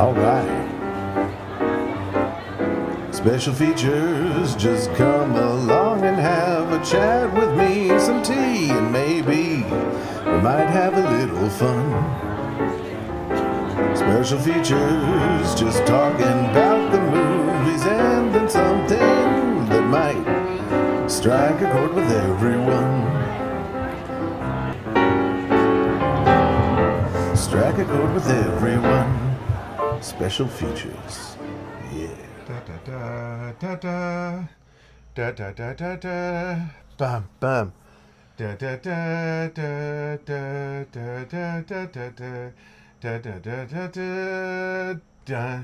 Alright. Special features, just come along and have a chat with me, some tea, and maybe we might have a little fun. Special features, just talking about the movies and then something that might strike a chord with everyone. Strike a chord with everyone. Special features. Yeah. Da da da da da da da da Bam bam. da da da da da da da da da da da da da.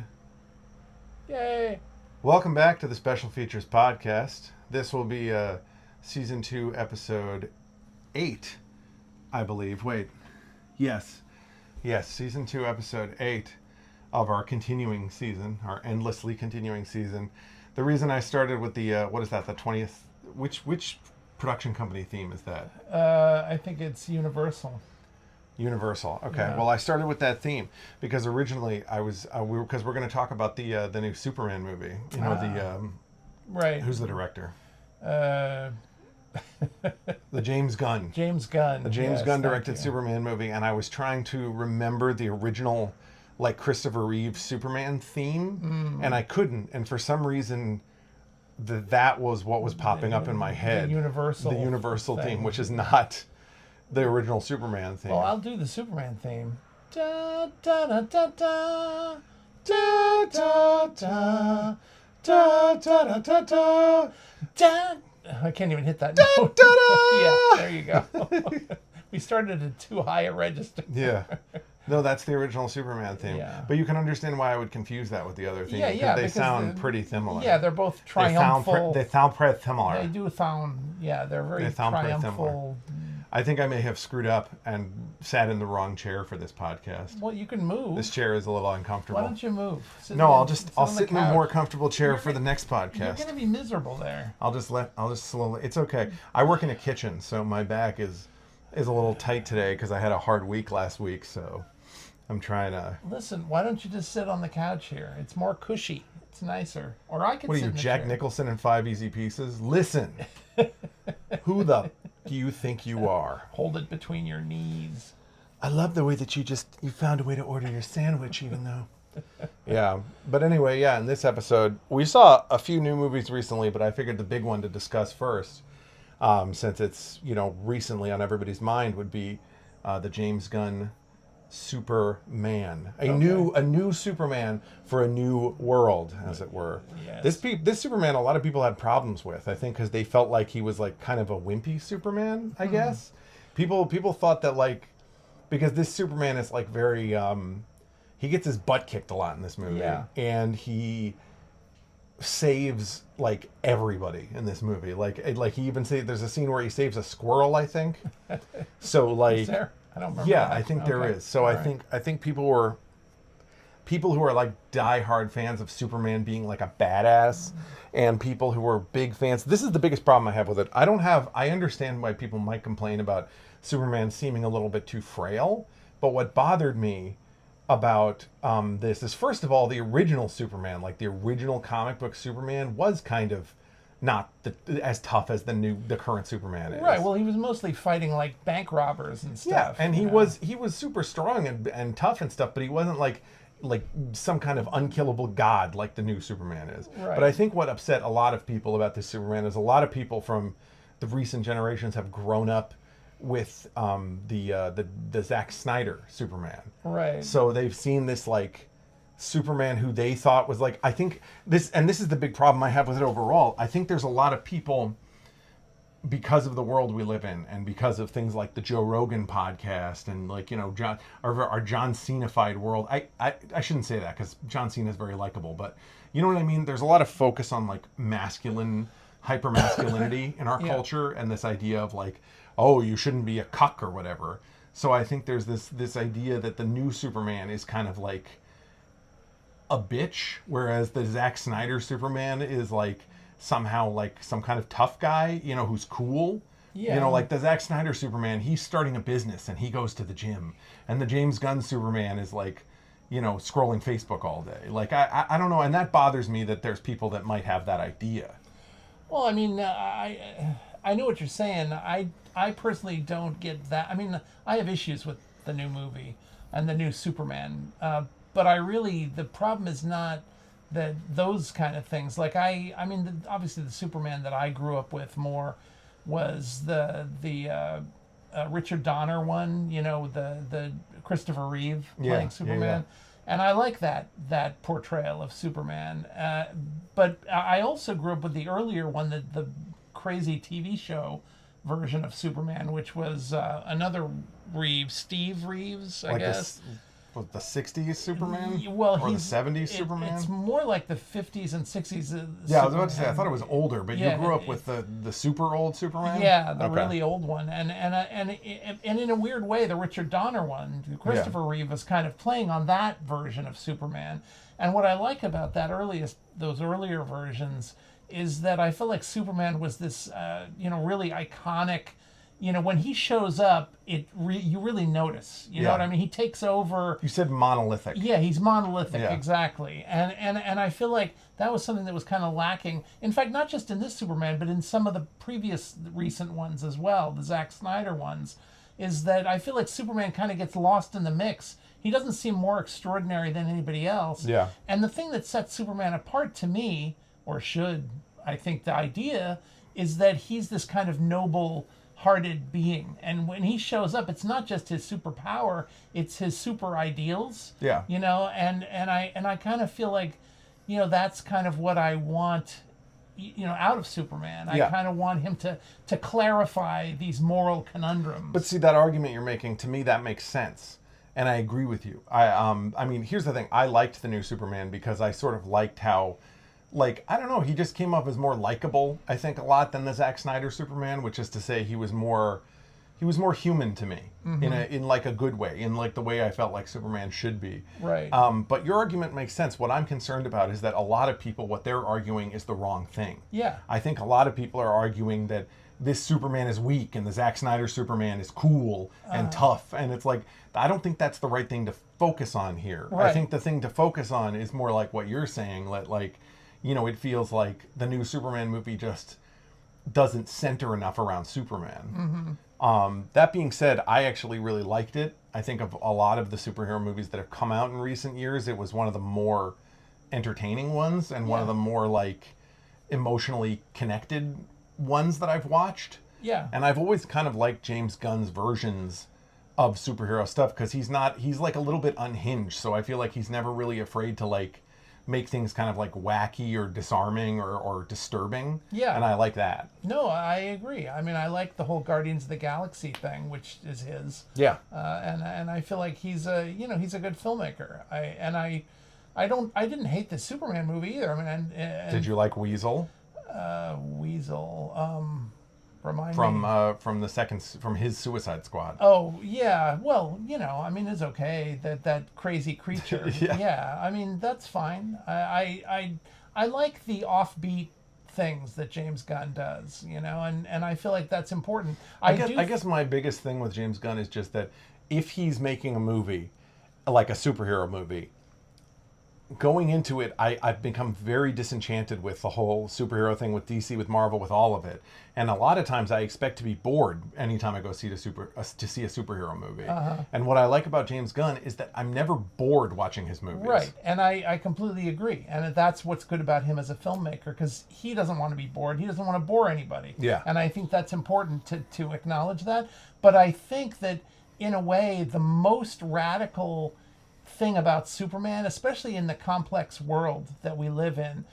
Yay! Welcome back to the Special Features Podcast. This will be season 2, episode 8, I believe. Wait, yes, season 2, episode 8 of our continuing season, our endlessly continuing season. The reason I started with the what is that? The 20th. Which production company theme is that? I think it's Universal. Universal. Okay. Yeah. Well, I started with that theme because originally I was because we're going to talk about the new Superman movie. You know Right. who's the director? Uh, The James Gunn. James Gunn. The James Yes, Gunn thank directed you. Superman movie, and I was trying to remember the original, like Christopher Reeve Superman theme, and I couldn't. And for some reason, that was what was popping up in my head. The Universal theme, thing. which is not the original Superman theme. Well, I'll do the Superman theme. Da da da da da da da da da da da da da. I can't even hit that note. Yeah, there you go. We started at too high a register. Yeah. No, that's the original Superman theme. Yeah. But you can understand why I would confuse that with the other theme. Yeah, They because sound pretty similar. Yeah, they're both They triumphal. sound pretty similar. They do sound. Yeah, they're very They sound pretty triumphal. I think I may have screwed up and sat in the wrong chair for this podcast. Well, you can move. This chair is a little uncomfortable. Why don't you move? No, I'll sit the in a couch. more comfortable chair You're for the next You're podcast. gonna be miserable there. I'll just slowly. It's okay. I work in a kitchen, so my back is a little tight today because I had a hard week last week. So I'm trying to. Listen, why don't you just sit on the couch here? It's more cushy. It's nicer. Or I can What are sit you, in the Jack chair. Nicholson in 5 Easy Pieces? Listen, who the do you think you are? Hold it between your knees. I love the way that you found a way to order your sandwich, even though. Yeah, but anyway, yeah. In this episode, we saw a few new movies recently, but I figured the big one to discuss first, since it's recently on everybody's mind, would be the James Gunn Superman, a new Superman for a new world, as it were. Yes. This Superman, a lot of people had problems with, I think, because they felt like he was like kind of a wimpy Superman. I guess people thought that, like, because this Superman is like very he gets his butt kicked a lot in this movie, and he saves like everybody in this movie. Like he even there's a scene where he saves a squirrel, I think. So like. Is there? I don't remember. Yeah, that. I think there Okay. is. So All I right. think people who are like diehard fans of Superman being like a badass, and people who are big fans. This is the biggest problem I have with it. I understand why people might complain about Superman seeming a little bit too frail, but what bothered me about this is, first of all, the original Superman, like the original comic book Superman, was kind of not as tough as the current Superman is. Right. Well, he was mostly fighting like bank robbers and stuff. Yeah, and he was super strong and tough and stuff, but he wasn't like some kind of unkillable god like the new Superman is. Right. But I think what upset a lot of people about this Superman is a lot of people from the recent generations have grown up with the Zack Snyder Superman. Right. So they've seen this like Superman who they thought was like, I think this is the big problem I have with it overall. I think there's a lot of people, because of the world we live in and because of things like the Joe Rogan podcast and like, our John Cena-fied world. I shouldn't say that because John Cena is very likable, but you know what I mean? There's a lot of focus on like hyper-masculinity in our culture, and this idea of like, oh, you shouldn't be a cuck or whatever. So I think there's this idea that the new Superman is kind of like a bitch, whereas the Zack Snyder Superman is like somehow like some kind of tough guy, who's cool. Yeah. Like the Zack Snyder Superman, he's starting a business and he goes to the gym. And the James Gunn Superman is like, scrolling Facebook all day. Like, I don't know, and that bothers me that there's people that might have that idea. Well, I mean, I know what you're saying. I personally don't get that. I mean, I have issues with the new movie and the new Superman, but the problem is not that those kind of things. Like obviously the Superman that I grew up with more was the Richard Donner one. The Christopher Reeve playing Superman. Yeah. And I like that portrayal of Superman. But I also grew up with the earlier one, the crazy TV show version of Superman, which was another Reeves, Steve Reeves, I guess. The 60s Superman? Well, or the 70s Superman? It's more like the 50s and 60s. Yeah, I was about to say, I thought it was older, but Yeah, you grew up with the super old Superman? Yeah, the really old one. And in a weird way, the Richard Donner one, Christopher Reeve, was kind of playing on that version of Superman. And what I like about those earlier versions is that I feel like Superman was this, really iconic. When he shows up, you really notice. You know what I mean? He takes over. You said monolithic. Yeah, he's monolithic, exactly. And I feel like that was something that was kind of lacking. In fact, not just in this Superman, but in some of the previous recent ones as well, the Zack Snyder ones, is that I feel like Superman kind of gets lost in the mix. He doesn't seem more extraordinary than anybody else. Yeah. And the thing that sets Superman apart to me, or should, I think the idea, is that he's this kind of noble-hearted being. And when he shows up, it's not just his superpower, it's his super ideals. Yeah. And I kind of feel like, that's kind of what I want, out of Superman. I kind of want him to clarify these moral conundrums. But see, that argument you're making, to me, that makes sense. And I agree with you. I mean, here's the thing. I liked the new Superman because I sort of liked how, I don't know, he just came up as more likable, I think, a lot than the Zack Snyder Superman, which is to say he was more human to me in like a good way, in like the way I felt like Superman should be. Right. But your argument makes sense. What I'm concerned about is that a lot of people, what they're arguing is the wrong thing. Yeah. I think a lot of people are arguing that this Superman is weak and the Zack Snyder Superman is cool and tough. And it's like, I don't think that's the right thing to focus on here. Right. I think the thing to focus on is more like what you're saying, it feels like the new Superman movie just doesn't center enough around Superman. That being said, I actually really liked it. I think of a lot of the superhero movies that have come out in recent years, it was one of the more entertaining ones and one of the more emotionally connected ones that I've watched. Yeah. And I've always kind of liked James Gunn's versions of superhero stuff because he's like a little bit unhinged. So I feel like he's never really afraid to make things kind of wacky or disarming or disturbing. Yeah. And I like that. No, I agree. I mean, I like the whole Guardians of the Galaxy thing, which is his. Yeah. And I feel like he's a good filmmaker. I didn't hate the Superman movie either. I mean, did you like Weasel? Weasel. Remind me. From his Suicide Squad. Oh yeah, well I mean it's okay that crazy creature. Yeah, I mean that's fine. I like the offbeat things that James Gunn does, and I feel like that's important. I guess my biggest thing with James Gunn is just that if he's making a movie, like a superhero movie, going into it, I've become very disenchanted with the whole superhero thing with DC, with Marvel, with all of it. And a lot of times I expect to be bored anytime I go see to see a superhero movie. And what I like about James Gunn is that I'm never bored watching his movies. Right, and I completely agree. And that's what's good about him as a filmmaker, because he doesn't want to be bored. He doesn't want to bore anybody. Yeah. And I think that's important to acknowledge that. But I think that, in a way, the most radical thing about Superman, especially in the complex world that we live in,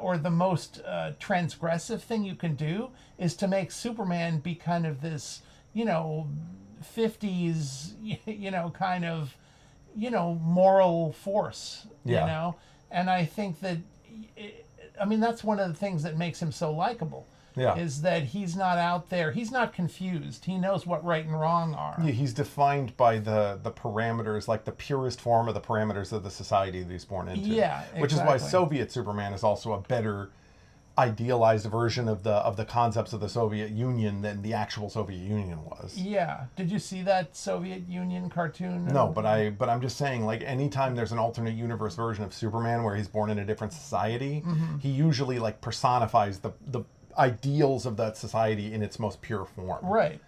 or the most transgressive thing you can do, is to make Superman be kind of this, 50s, kind of, moral force, And I think that, that's one of the things that makes him so likable. Yeah. Is that he's not out there. He's not confused. He knows what right and wrong are. Yeah, he's defined by the parameters, like the purest form of the parameters of the society that he's born into. Yeah, exactly. Which is why Soviet Superman is also a better idealized version of the concepts of the Soviet Union than the actual Soviet Union was. Yeah. Did you see that Soviet Union cartoon? No, but I'm just saying, like, anytime there's an alternate universe version of Superman where he's born in a different society, he usually like personifies the ideals of that society in its most pure form. Right.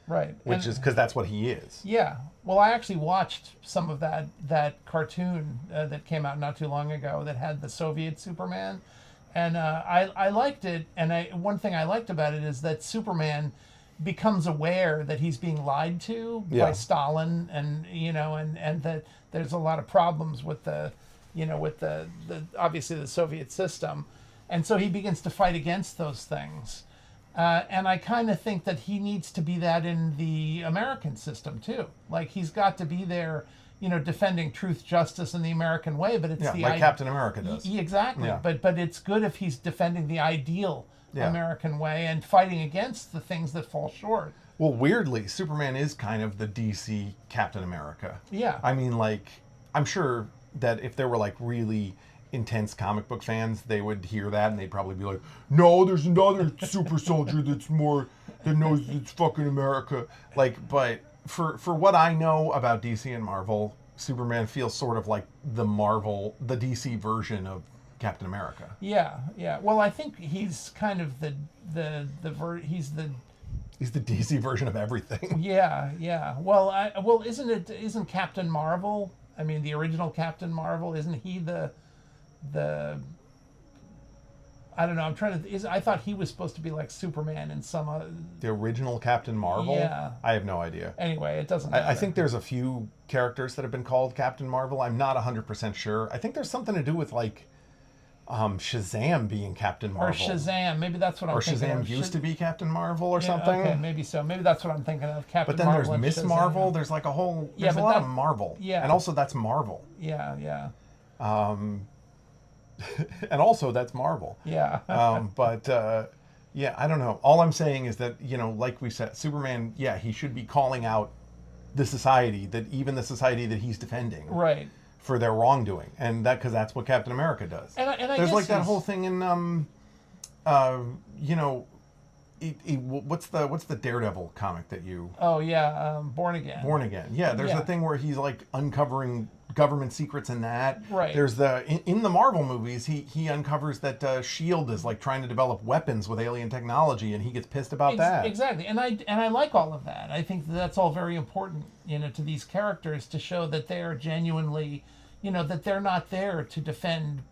Which is because that's what he is. Yeah. Well, I actually watched some of that cartoon that came out not too long ago that had the Soviet Superman. And I liked it, and one thing I liked about it is that Superman becomes aware that he's being lied to by Stalin, and and that there's a lot of problems with the obviously the Soviet system, and so he begins to fight against those things. And I kind of think that he needs to be that in the American system too. Like he's got to be there, defending truth, justice, and the American way. But it's like Captain America does. Exactly. Yeah. But it's good if he's defending the ideal American way and fighting against the things that fall short. Well, weirdly, Superman is kind of the DC Captain America. Yeah. I mean, like, I'm sure that if there were like really intense comic book fans, they would hear that and they'd probably be like, no, there's another super soldier that knows it's fucking America. Like, but for what I know about DC and Marvel, Superman feels sort of like the DC version of Captain America. Yeah. Well, I think he's kind of he's the DC version of everything. Yeah. Well, isn't Captain Marvel? I mean, the original Captain Marvel, isn't he the I don't know. I thought he was supposed to be like Superman in some. The original Captain Marvel? Yeah. I have no idea. Anyway, it doesn't matter. I think there's a few characters that have been called Captain Marvel. I'm not 100% sure. I think there's something to do with like Shazam being Captain Marvel. Or Shazam. Maybe that's what I'm thinking of. Or Shazam used to be Captain Marvel or something. Okay, maybe so. Maybe that's what I'm thinking of. Captain But then Marvel there's Miss Shazam. Marvel. There's like a lot of Marvel. Yeah. And also that's Marvel. Yeah. And also that's Marvel. Yeah. Yeah, I don't know. All I'm saying is that, like we said, Superman, he should be calling out the society that he's defending. Right. For their wrongdoing. And because that's what Captain America does. And I There's guess like that whole thing in, what's the Daredevil comic that you... Oh, yeah, Born Again. Born Again. Yeah, there's a thing where he's like uncovering government secrets in that. Right. There's in the Marvel movies, he uncovers that S.H.I.E.L.D. is like trying to develop weapons with alien technology, and he gets pissed about that. Exactly. And I like all of that. I think that's all very important, to these characters to show that they are genuinely, that they're not there to defend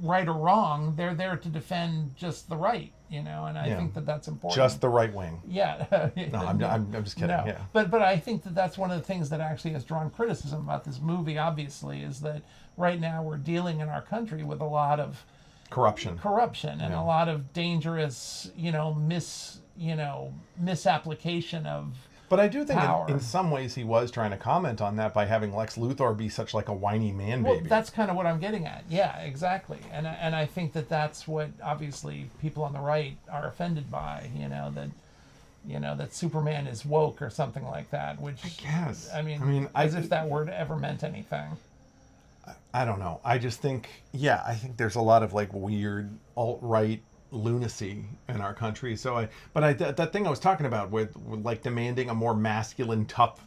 right or wrong. They're there to defend just the right, and I think that that's important. Just the right wing. Yeah. No, I'm just kidding. No. Yeah. But I think that that's one of the things that actually has drawn criticism about this movie, obviously, is that right now we're dealing in our country with a lot of corruption and a lot of dangerous, misapplication of But I do think power. in some ways he was trying to comment on that by having Lex Luthor be such like a whiny man baby. Well, that's kind of what I'm getting at. Yeah, exactly. And I think that that's what obviously people on the right are offended by. That Superman is woke or something like that. Which I guess. I mean, as if that word ever meant anything. I don't know. I just think I think there's a lot of like weird alt-right lunacy in our country. So that thing I was talking about with like demanding a more masculine, tough,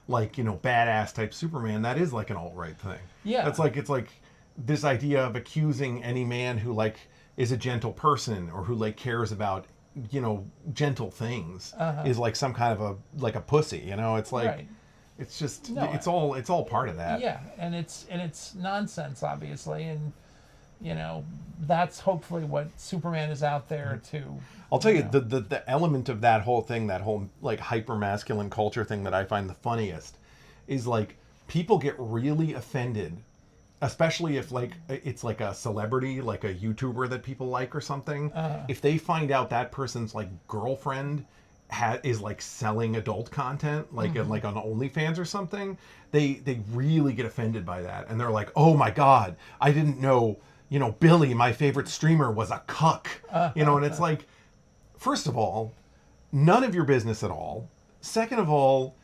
like, badass type Superman, that is like an alt-right thing. Yeah. It's like this idea of accusing any man who like is a gentle person or who like cares about, gentle things is like some kind of a pussy, it's like, right. It's just, No, it's all part of that. Yeah. And it's nonsense, obviously. And, that's hopefully what Superman is out there to. I'll tell you, the element of that whole thing, that whole like hyper masculine culture thing that I find the funniest is like people get really offended, especially if like it's like a celebrity, like a YouTuber that people like or something. If they find out that person's like girlfriend is like selling adult content, like like on OnlyFans or something, they really get offended by that, and they're like, oh my god, I didn't know. Billy, my favorite streamer, was a cuck. And it's like, first of all, none of your business at all. Second of all,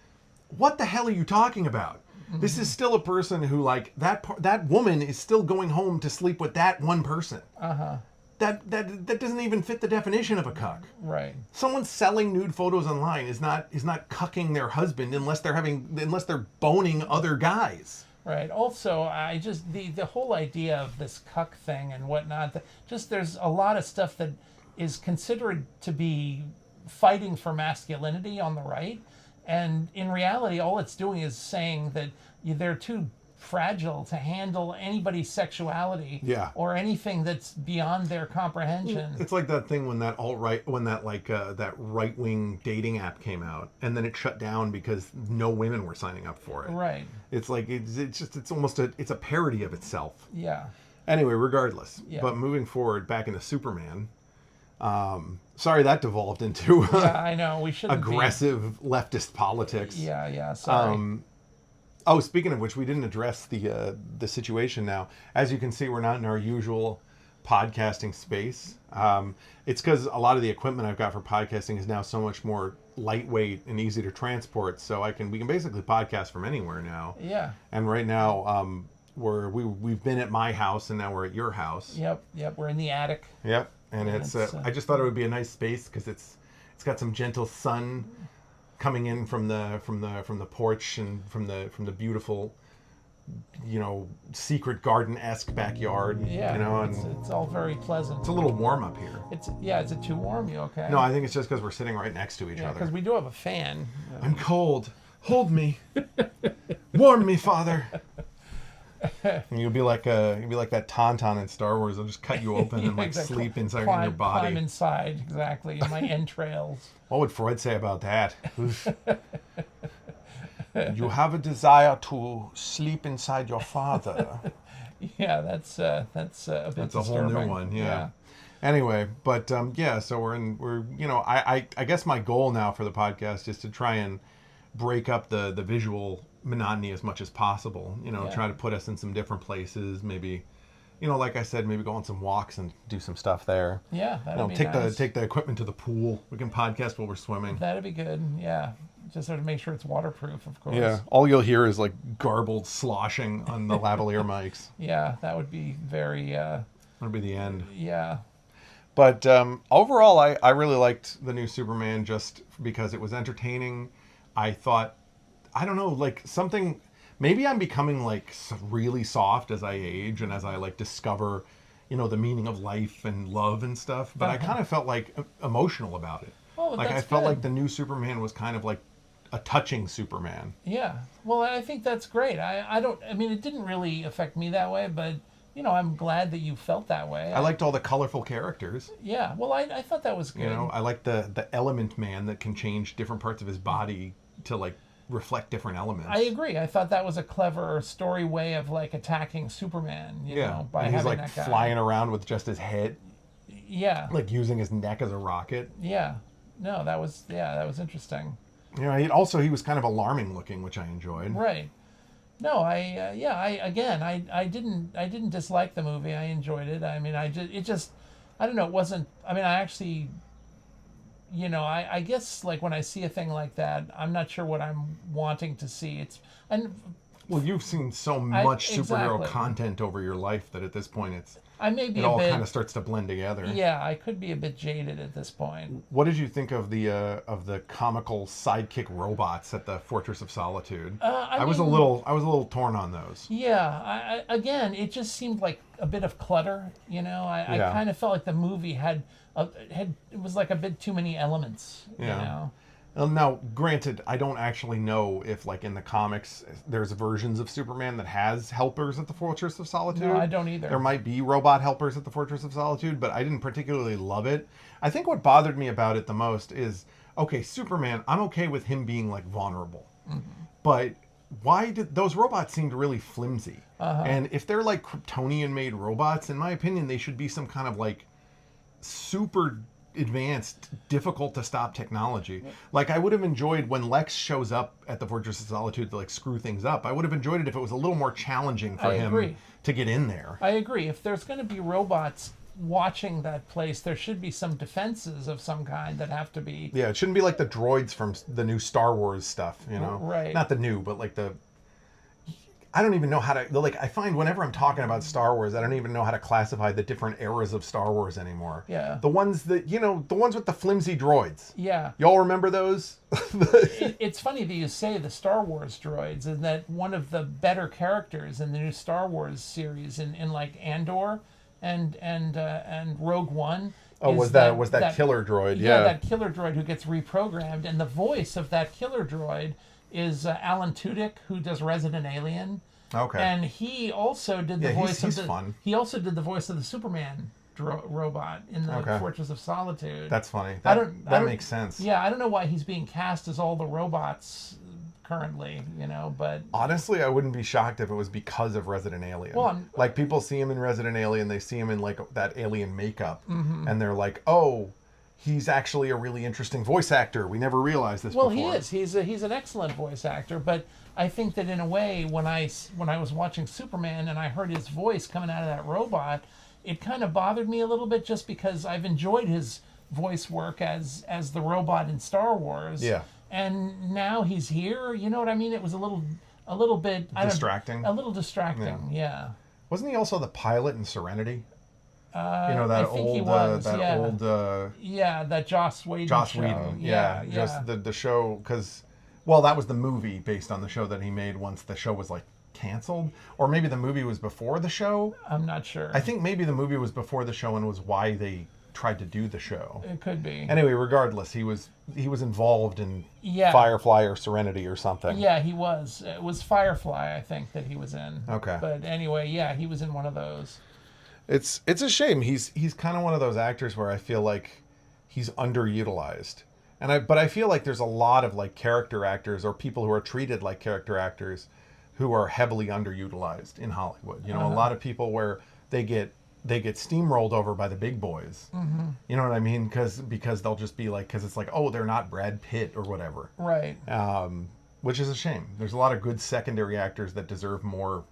what the hell are you talking about? This is still a person who, like, that woman is still going home to sleep with that one person. that doesn't even fit the definition of a cuck. Right. Someone selling nude photos online is not cucking their husband unless they're boning other guys. Right. Also, I just the whole idea of this cuck thing and whatnot. Just there's a lot of stuff that is considered to be fighting for masculinity on the right, and in reality, all it's doing is saying that they're too fragile to handle anybody's sexuality or anything that's beyond their comprehension. It's like that thing when that that right-wing dating app came out and then it shut down because no women were signing up for it. Right. It's like it's almost a parody of itself. Yeah. Anyway, regardless. Yeah. But moving forward back into Superman. Sorry that devolved into I know we shouldn't aggressive leftist politics. Yeah, sorry. Oh, speaking of which, we didn't address the situation now. As you can see, we're not in our usual podcasting space. It's because a lot of the equipment I've got for podcasting is now so much more lightweight and easy to transport. So we can basically podcast from anywhere now. Yeah. And right now, we've been at my house and now we're at your house. Yep. We're in the attic. Yep. And it's I just thought it would be a nice space because it's got some gentle sun coming in from the porch and from the beautiful, secret garden-esque backyard. Yeah, and it's all very pleasant. it's a little warm up here. Is it too warm? You okay? No, I think it's just because we're sitting right next to each other. Because we do have a fan. I'm cold. Hold me. Warm me, Father. And you'll be like that Tauntaun in Star Wars. They'll just cut you open and Exactly. sleep inside in your body. Climb inside, exactly, in my entrails. What would Freud say about that? You have a desire to sleep inside your father. Yeah, that's a bit That's a whole disturbing. new one. Yeah. Anyway, but so we're I guess my goal now for the podcast is to try and break up the visual monotony as much as possible. Try to put us in some different places. Maybe, like I said, maybe go on some walks and do some stuff there. Yeah, that'd be take nice. take the equipment to the pool. We can podcast while we're swimming. That'd be good. Yeah, just sort of make sure it's waterproof, of course. Yeah, all you'll hear is like garbled sloshing on the lavalier mics. Yeah, that would be very. That'll be the end. Yeah. But overall, I really liked the new Superman just because it was entertaining. I thought, I don't know, like something, maybe I'm becoming like really soft as I age and as I like discover, the meaning of life and love and stuff. But I kind of felt like emotional about it. Oh, like that's I felt good. like the new Superman was kind of like a touching Superman. Yeah. Well, I think that's great. I mean, it didn't really affect me that way, but I'm glad that you felt that way. I liked all the colorful characters. Yeah. Well, I thought that was good. I like the element man that can change different parts of his body to like reflect different elements. I agree. I thought that was a clever story way of like attacking Superman. You know, by and he's having like that guy. flying around with just his head, Yeah. like using his neck as a rocket. Yeah. No, that was interesting. He was kind of alarming looking, which I enjoyed. Right. No, I didn't dislike the movie. I enjoyed it. I mean, I don't know. It wasn't. I mean, I actually. I guess like when I see a thing like that, I'm not sure what I'm wanting to see. Well, you've seen so much superhero exactly. content over your life that at this point I may be it a all bit, kind of starts to blend together. Yeah, I could be a bit jaded at this point. What did you think of the comical sidekick robots at the Fortress of Solitude? I was a little torn on those. Yeah, again, it just seemed like a bit of clutter. I kind of felt like the movie it was like a bit too many elements. Yeah. Now, granted, I don't actually know if, like, in the comics, there's versions of Superman that has helpers at the Fortress of Solitude. No, I don't either. There might be robot helpers at the Fortress of Solitude, but I didn't particularly love it. I think what bothered me about it the most is, okay, Superman, I'm okay with him being, like, vulnerable. Mm-hmm. But why did those robots seemed really flimsy? Uh-huh. And if they're, like, Kryptonian-made robots, in my opinion, they should be some kind of, like, super advanced, difficult to stop technology. Like, I would have enjoyed when Lex shows up at the Fortress of Solitude to like screw things up. I would have enjoyed it if it was a little more challenging for him to get in there. I agree. If there's going to be robots watching that place, there should be some defenses of some kind that have to be. Yeah, it shouldn't be like the droids from the new Star Wars stuff, Right. Not the new, but like I don't even know how to, like, I find whenever I'm talking about Star Wars, I don't even know how to classify the different eras of Star Wars anymore. Yeah. The ones that, the ones with the flimsy droids. Yeah. Y'all remember those? It's funny that you say the Star Wars droids, and that one of the better characters in the new Star Wars series in like Andor and Rogue One. Oh, was that killer droid? Yeah, that killer droid who gets reprogrammed, and the voice of that killer droid is Alan Tudyk, who does Resident Alien. Okay. And he also did the voice he's of the. fun. He also did the voice of the Superman robot in the Fortress of Solitude. That's funny. That makes sense. Yeah, I don't know why he's being cast as all the robots currently, but honestly, I wouldn't be shocked if it was because of Resident Alien. Well, like people see him in Resident Alien, they see him in like that alien makeup, and they're like, "Oh, he's actually a really interesting voice actor. We never realized this before." Well, he is. He's an excellent voice actor, but I think that in a way, when I was watching Superman and I heard his voice coming out of that robot, it kind of bothered me a little bit, just because I've enjoyed his voice work as the robot in Star Wars. Yeah. And now he's here. You know what I mean? It was a little bit distracting. A little distracting. Yeah. Wasn't he also the pilot in Serenity? That I think old, he was, that Joss Whedon. Joss show. Whedon. Yeah. Just the show, because, well, that was the movie based on the show that he made once the show was like canceled, or maybe the movie was before the show. I'm not sure. I think maybe the movie was before the show and was why they tried to do the show. It could be. Anyway, regardless, he was involved in Yeah. Firefly or Serenity or something. Yeah, he was. It was Firefly, I think, that he was in. Okay. But anyway, yeah, he was in one of those. It's a shame. He's kind of one of those actors where I feel like he's underutilized. But I feel like there's a lot of like character actors or people who are treated like character actors who are heavily underutilized in Hollywood. A lot of people where they get steamrolled over by the big boys. Mm-hmm. You know what I mean? Because they'll just be like, because it's like, oh, they're not Brad Pitt or whatever. Right. Which is a shame. There's a lot of good secondary actors that deserve more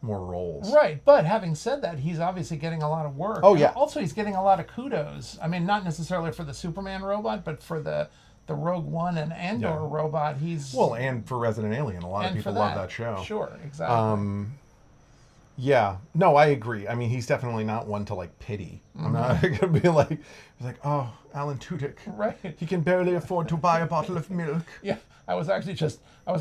roles. Right. But having said that, he's obviously getting a lot of work. Oh, yeah. And also, he's getting a lot of kudos. I mean, not necessarily for the Superman robot, but for the Rogue One and Andor robot, he's... Well, and for Resident Alien. A lot of people love that show. Sure, exactly. Yeah, no, I agree. I mean, he's definitely not one to like pity. I'm not gonna be like, oh, Alan Tudyk, right? He can barely afford to buy a bottle of milk. Yeah, I was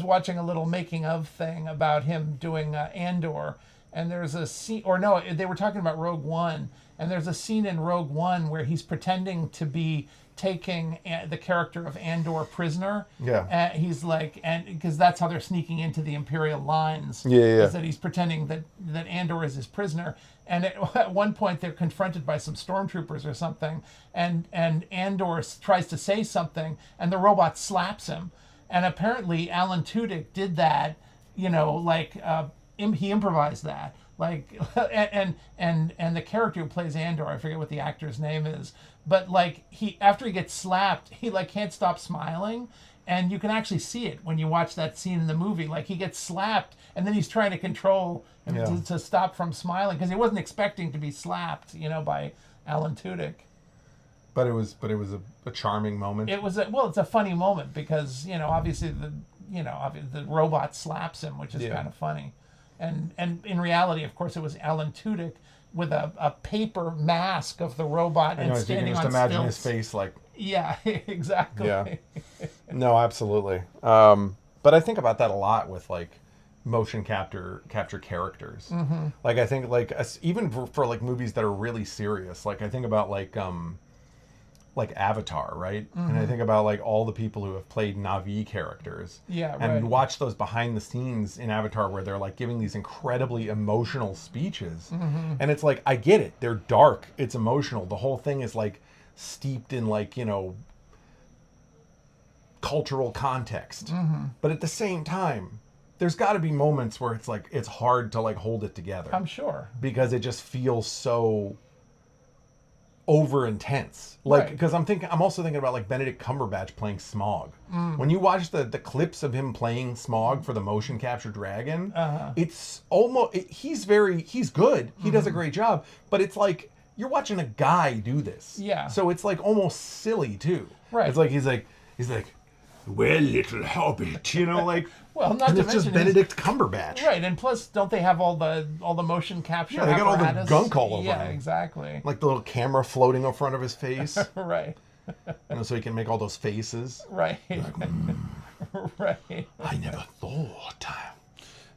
watching a little making of thing about him doing Andor, and there's a scene, or no, they were talking about Rogue One, and there's a scene in Rogue One where he's pretending to be taking the character of Andor prisoner. Yeah. He's like, and because that's how they're sneaking into the Imperial lines. Yeah. Is that he's pretending that Andor is his prisoner. And at one point they're confronted by some stormtroopers or something, and Andor tries to say something, and the robot slaps him. And apparently Alan Tudyk did that, he improvised that. Like, and the character who plays Andor, I forget what the actor's name is, but like after he gets slapped, he like can't stop smiling, and you can actually see it when you watch that scene in the movie. Like he gets slapped, and then he's trying to control him to stop from smiling because he wasn't expecting to be slapped, by Alan Tudyk. But it was a charming moment. It's a funny moment because obviously the robot slaps him, which is kind of funny. And in reality, of course, it was Alan Tudyk with a paper mask of the robot and standing on stilts. You can just imagine his face like... Yeah, exactly. Yeah. No, absolutely. But I think about that a lot with like motion capture characters. Mm-hmm. Like I think like even for like movies that are really serious, like I think about like Avatar, right? Mm-hmm. And I think about like all the people who have played Na'vi characters. Yeah, right. And watch those behind the scenes in Avatar where they're like giving these incredibly emotional speeches. Mm-hmm. And it's like, I get it. They're dark. It's emotional. The whole thing is like steeped in like, cultural context. Mm-hmm. But at the same time, there's got to be moments where it's like, it's hard to like hold it together. I'm sure. Because it just feels so over intense, like because I'm also thinking about like Benedict Cumberbatch playing Smaug. When you watch the clips of him playing Smaug for the motion capture dragon, it's almost he's good. He does a great job, but it's like you're watching a guy do this. Yeah. So it's like almost silly too. Right. It's like he's like, well, little hobbit, like Well, not And to it's just mention Benedict Cumberbatch. right, and plus, don't they have all the motion capture? Yeah, they got all the apparatus? gunk all over Yeah, him. exactly. Like the little camera floating in front of his face, Right, so he can make all those faces. right, right. I never thought.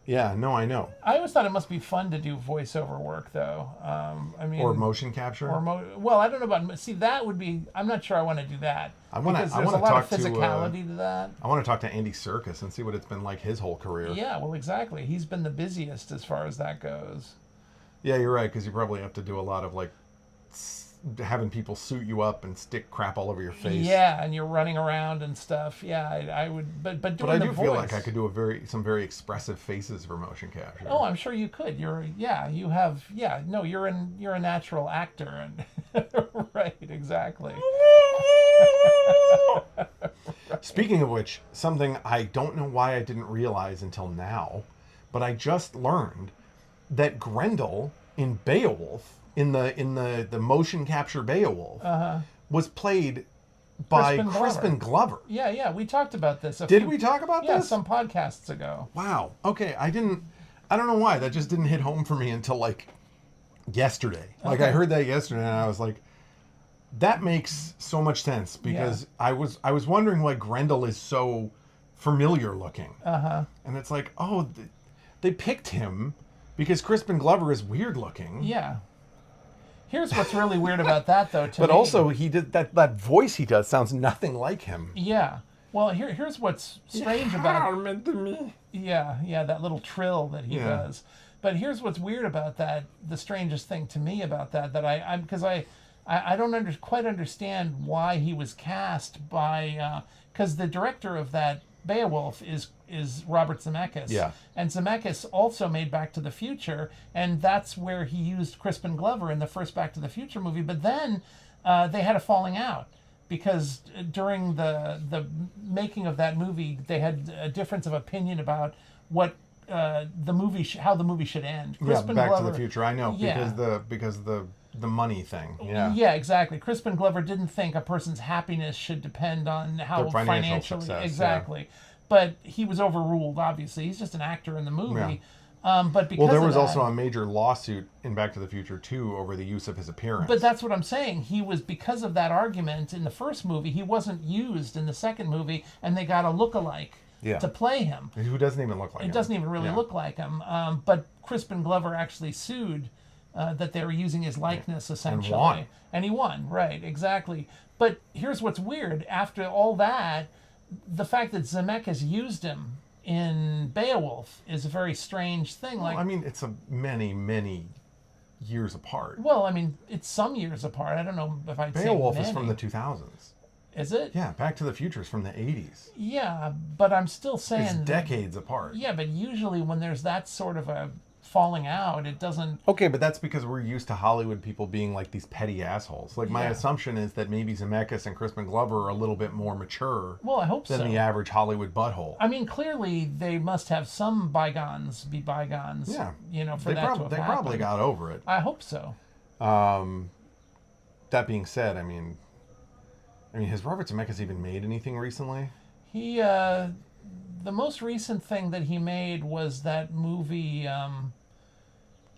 Yeah, no, I know. I always thought it must be fun to do voiceover work, though. I mean, Or motion capture. well, I don't know about. See, that would be. I'm not sure I want to do that. Because there's a lot talk of physicality to that. I want to talk to Andy Serkis and see what it's been like his whole career. Yeah, well, exactly. He's been the busiest as far as that goes. Yeah, you're right, because you probably have to do a lot of like having people suit you up and stick crap all over your face. Yeah, and you're running around and stuff. Yeah, I would, but doing But I the do voice, feel like I could do some very expressive faces for motion capture. Oh, I'm sure you could. You're a natural actor, and right, exactly. Speaking of which, something I don't know why I didn't realize until now, but I just learned that Grendel in Beowulf, in the motion capture Beowulf, was played by Crispin Glover. Yeah, we talked about this. Did we talk about Yeah, this? some podcasts ago. Wow. Okay, I don't know why. That just didn't hit home for me until like yesterday. Like I heard that yesterday and I was like, that makes so much sense because I was wondering why Grendel is so familiar looking. And it's like, oh, they picked him because Crispin Glover is weird looking. Yeah. Here's what's really weird about that, though. But also, he did that voice he does sounds nothing like him. Yeah. Well, here's what's strange about meant to me. Yeah, that little trill that he does. But here's what's weird about that. The strangest thing to me about that because I don't quite understand why he was cast by because the director of that Beowulf is Robert Zemeckis. Yeah. And Zemeckis also made Back to the Future, and that's where he used Crispin Glover in the first Back to the Future movie. But then they had a falling out because during the making of that movie, they had a difference of opinion about what how the movie should end. Crispin Back Glover, to the Future. I know because the money thing. Yeah, exactly. Crispin Glover didn't think a person's happiness should depend on how Their financial financially success, exactly. But he was overruled. Obviously, he's just an actor in the movie. But because there was of also that, a major lawsuit in Back to the Future 2 over the use of his appearance. But that's what I'm saying. He was, because of that argument in the first movie, he wasn't used in the second movie, and they got a lookalike to play him. Who doesn't even look like him. It doesn't even really look like him. But Crispin Glover actually sued that they were using his likeness, essentially. And he won, right, exactly. But here's what's weird. After all that, the fact that Zemeckis used him in Beowulf is a very strange thing. Well, I mean, it's a many years apart. Well, I mean, it's some years apart. I don't know if I'd say Beowulf many. is from the 2000s. Is it? Yeah, Back to the Future is from the 80s. Yeah, but I'm still saying... It's decades apart. Yeah, but usually when there's that sort of a falling out, it doesn't... Okay, but that's because we're used to Hollywood people being like these petty assholes. Like, my assumption is that maybe Zemeckis and Crispin Glover are a little bit more mature Well, I hope than the average Hollywood butthole. I mean, clearly they must have some bygones be bygones. Yeah. You know, for that to have They happened. probably got over it. I hope so. That being said, I mean, has Robert Zemeckis even made anything recently? He, the most recent thing that he made was that movie,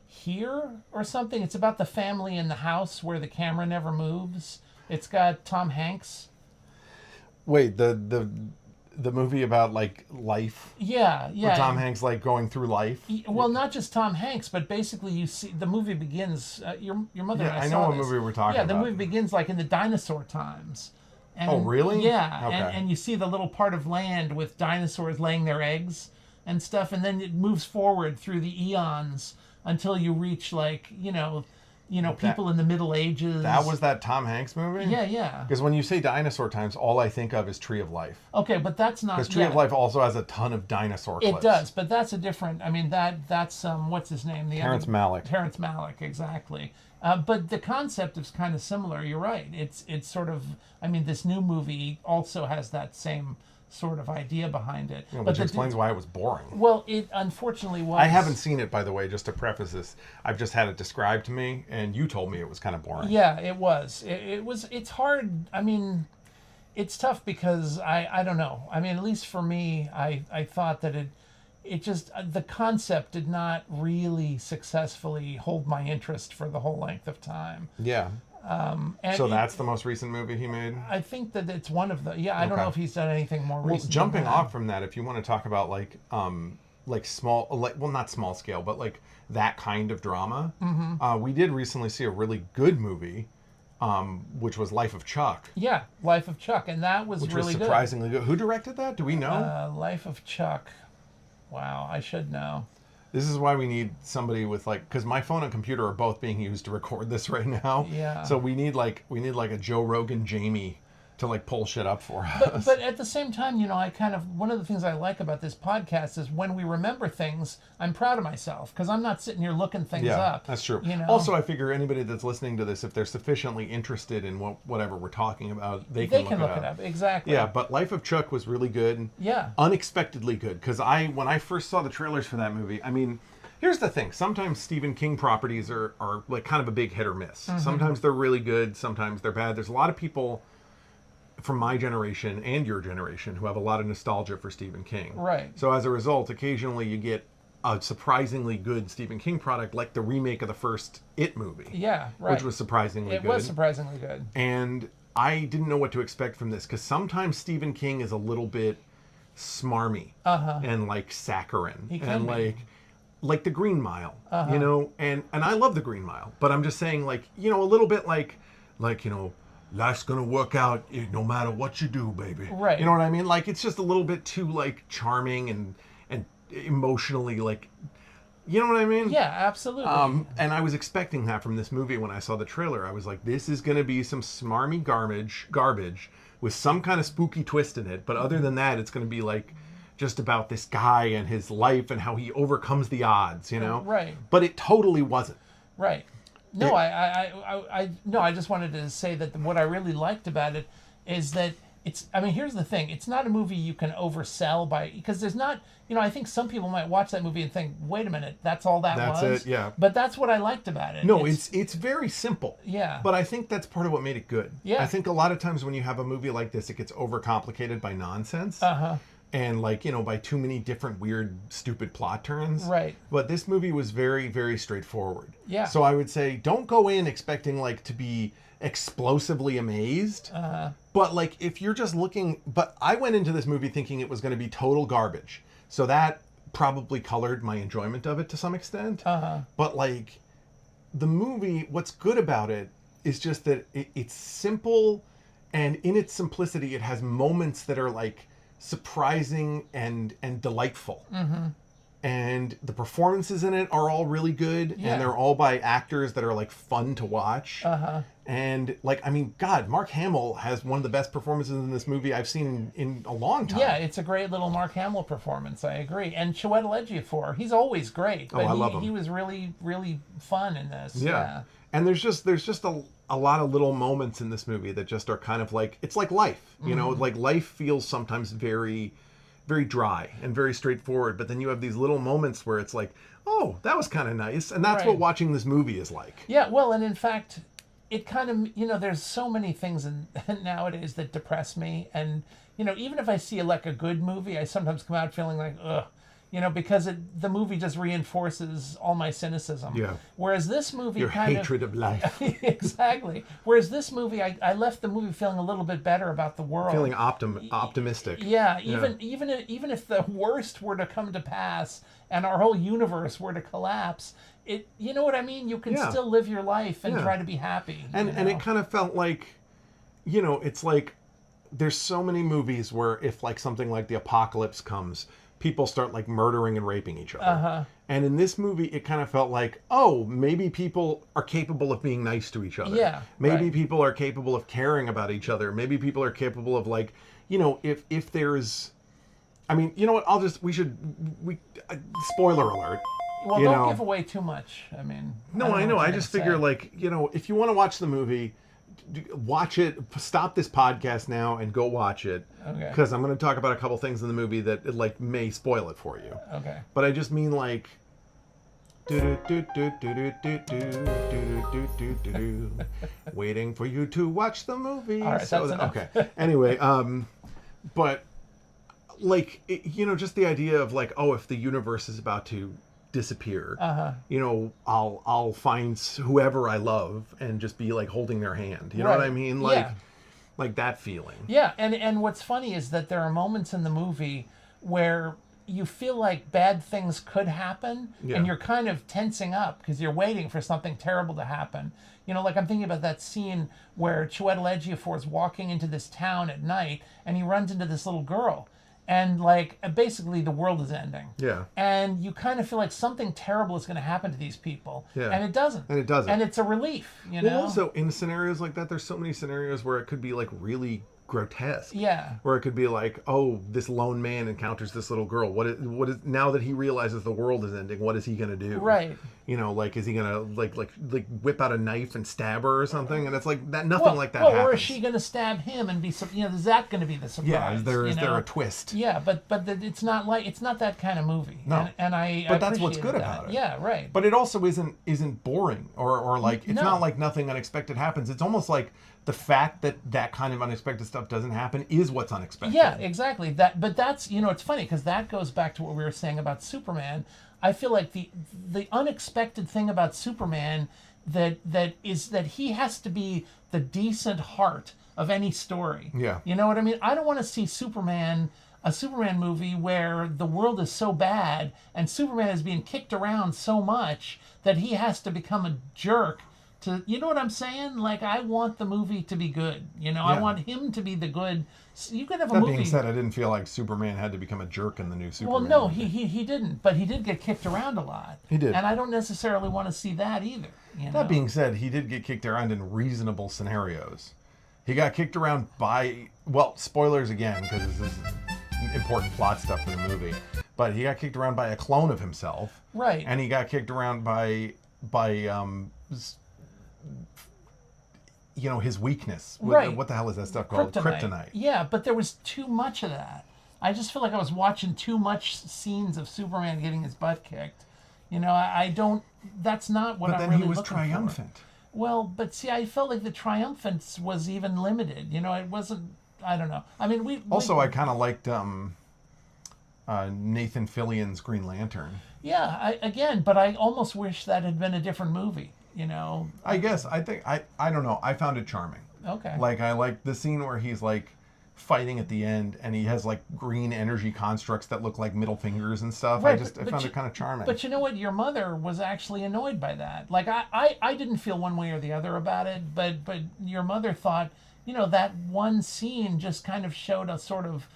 Here or something. It's about the family in the house where the camera never moves. It's got Tom Hanks. Wait, the movie about like life? Yeah. Where Tom Hanks like going through life? Well, not just Tom Hanks, but basically you see the movie begins. Your mother. Yeah, and I saw know what this. movie we're talking about. Yeah, the movie begins like in the dinosaur times. And, oh, really? Yeah, Okay. and you see the little part of land with dinosaurs laying their eggs and stuff, and then it moves forward through the eons until you reach like people in the Middle Ages. That was that Tom Hanks movie? Yeah. Because when you say dinosaur times, all I think of is Tree of Life. Okay, but that's not. Because Tree of Life also has a ton of dinosaur clips. It does, but that's a different. I mean, that's what's his name? Terrence Malick. Terrence Malick, exactly. But the concept is kind of similar. You're right. It's sort of. I mean, this new movie also has that same sort of idea behind it. Yeah, which explains why it was boring. Well, it unfortunately was. I haven't seen it, by the way, just to preface this. I've just had it described to me, and you told me it was kind of boring. Yeah, it was. It was. It's hard. I mean, it's tough because I don't know. I mean, at least for me, I thought that it just the concept did not really successfully hold my interest for the whole length of time. Yeah. And So that's the most recent movie he made? I think that it's one of the. Yeah, I don't know if he's done anything more Well, recent. jumping than that. off from that, if you want to talk about like small, well, not small scale, but like that kind of drama, we did recently see a really good movie, which was Life of Chuck. Yeah, Life of Chuck, and that was Which really was surprisingly good. Who directed that? Do we know? Life of Chuck. Wow, I should know. This is why we need somebody with like, because my phone and computer are both being used to record this right now. Yeah. So we need like a Joe Rogan Jamie to like pull shit up for us. But at the same time, you know, I kind of, one of the things I like about this podcast is when we remember things, I'm proud of myself because I'm not sitting here looking things up. That's true. You know? Also, I figure anybody that's listening to this, if they're sufficiently interested in whatever we're talking about, they can look it up. Exactly. Yeah, but Life of Chuck was really good. Yeah. Unexpectedly good. Because when I first saw the trailers for that movie, I mean, here's the thing. Sometimes Stephen King properties are like kind of a big hit or miss. Mm-hmm. Sometimes they're really good. Sometimes they're bad. There's a lot of people from my generation and your generation who have a lot of nostalgia for Stephen King. Right. So as a result, occasionally you get a surprisingly good Stephen King product, like the remake of the first It movie. Yeah, right. Which was surprisingly good. It was surprisingly good. And I didn't know what to expect from this, because sometimes Stephen King is a little bit smarmy and like saccharine. He can and be. like the Green Mile, you know, and I love the Green Mile, but I'm just saying, like, you know, a little bit like, you know, life's gonna work out no matter what you do, baby. Right. You know what I mean? Like, it's just a little bit too like charming and emotionally, like, you know what I mean? Yeah, absolutely. And I was expecting that from this movie when I saw the trailer. I was like, this is gonna be some smarmy garbage with some kind of spooky twist in it. But other than that, it's gonna be like just about this guy and his life and how he overcomes the odds, you know? Right. But it totally wasn't. Right. No, I just wanted to say that what I really liked about it is that it's, I mean, here's the thing. It's not a movie you can oversell because there's not, you know, I think some people might watch that movie and think, wait a minute, that's all that was? That's it, yeah. But that's what I liked about it. No, it's very simple. Yeah. But I think that's part of what made it good. Yeah. I think a lot of times when you have a movie like this, it gets overcomplicated by nonsense. And like, you know, by too many different weird, stupid plot turns. Right. But this movie was very, very straightforward. Yeah. So I would say, don't go in expecting like to be explosively amazed. But like, if you're just looking, but I went into this movie thinking it was going to be total garbage. So that probably colored my enjoyment of it to some extent. But like, the movie, what's good about it is just that it's simple, and in its simplicity, it has moments that are like surprising and delightful. And the performances in it are all really good, and they're all by actors that are like fun to watch. And like, I mean, God, Mark Hamill has one of the best performances in this movie I've seen in a long time. Yeah, it's a great little Mark Hamill performance. I agree. And Chiwetel Ejiofor, he's always great. But I love him. He was really, really fun in this. Yeah. And there's just a lot of little moments in this movie that just are kind of like, it's like life, you know, like life feels sometimes very, very dry and very straightforward. But then you have these little moments where it's like, oh, that was kind of nice. And that's what watching this movie is like. Yeah, well, and in fact, it kind of, you know, there's so many things nowadays that depress me. And, you know, even if I see like a good movie, I sometimes come out feeling like, ugh. You know, because the movie just reinforces all my cynicism. Yeah. Whereas this movie Your kind hatred of life. Exactly. Whereas this movie, I left the movie feeling a little bit better about the world. Feeling optimistic. Yeah. Even if the worst were to come to pass and our whole universe were to collapse, you know what I mean? You can still live your life and try to be happy. And it kind of felt like, you know, it's like there's so many movies where if like something like the apocalypse comes, people start like murdering and raping each other. And in this movie, it kind of felt like, oh, maybe people are capable of being nice to each other. Yeah. Maybe people are capable of caring about each other. Maybe people are capable of like, you know, if there's, I mean, you know what? Spoiler alert. Well, don't give away too much. I mean. No, I know. I just figure like, you know, if you want to watch the movie, watch it. Stop this podcast now and go watch it. Okay. Because I'm going to talk about a couple things in the movie that like may spoil it for you. Okay. But I just mean like, Waiting for you to watch the movie. All right, that's enough. Okay. Anyway, but like just the idea of like, oh, if the universe is about to disappear, I'll find whoever I love and just be like holding their hand. You know what I mean? Like, like that feeling. Yeah, and what's funny is that there are moments in the movie where you feel like bad things could happen, and you're kind of tensing up because you're waiting for something terrible to happen. Like I'm thinking about that scene where Chiwetel Ejiofor is walking into this town at night, and he runs into this little girl, and like basically the world is ending. Yeah. And you kind of feel like something terrible is going to happen to these people. Yeah. And it doesn't. And it's a relief, Well, also in scenarios like that, there's so many scenarios where it could be like really grotesque. Yeah. Where it could be like, oh, this lone man encounters this little girl. What is now that he realizes the world is ending, what is he gonna do? Right. Like is he gonna like whip out a knife and stab her or something? And it's like that nothing like that happens. Or is she gonna stab him and be is that gonna be the surprise? Yeah, is there a twist? Yeah, but it's not that kind of movie. No. And I But that's what's good about it. Yeah, right. But it also isn't boring or like it's not like nothing unexpected happens. It's almost like the fact that kind of unexpected stuff doesn't happen is what's unexpected. Yeah, exactly. But that's it's funny because that goes back to what we were saying about Superman. I feel like the unexpected thing about Superman that is that he has to be the decent heart of any story. Yeah. You know what I mean? I don't want to see a Superman movie where the world is so bad and Superman is being kicked around so much that he has to become a jerk. You know what I'm saying? Like, I want the movie to be good. I want him to be the good. You could have a movie. That being said, I didn't feel like Superman had to become a jerk in the new Superman. Well, no, movie. he didn't, but he did get kicked around a lot. He did. And I don't necessarily want to see that either. That being said, he did get kicked around in reasonable scenarios. He got kicked around by, well, spoilers again, because this is important plot stuff for the movie. But he got kicked around by a clone of himself. Right. And he got kicked around by his weakness. Right. What the hell is that stuff called? Kryptonite. Yeah, but there was too much of that. I just feel like I was watching too much scenes of Superman getting his butt kicked. I don't. That's not what I'm really looking for. But then he was triumphant. Well, but see, I felt like the triumphance was even limited. It wasn't. I don't know. I mean, I kind of liked Nathan Fillion's Green Lantern. Yeah, but I almost wish that had been a different movie. I guess I don't know. I found it charming. Okay. Like I like the scene where he's like fighting at the end and he has like green energy constructs that look like middle fingers and stuff. Right, I found it kind of charming. But you know what? Your mother was actually annoyed by that. Like I didn't feel one way or the other about it, but your mother thought, that one scene just kind of showed a sort of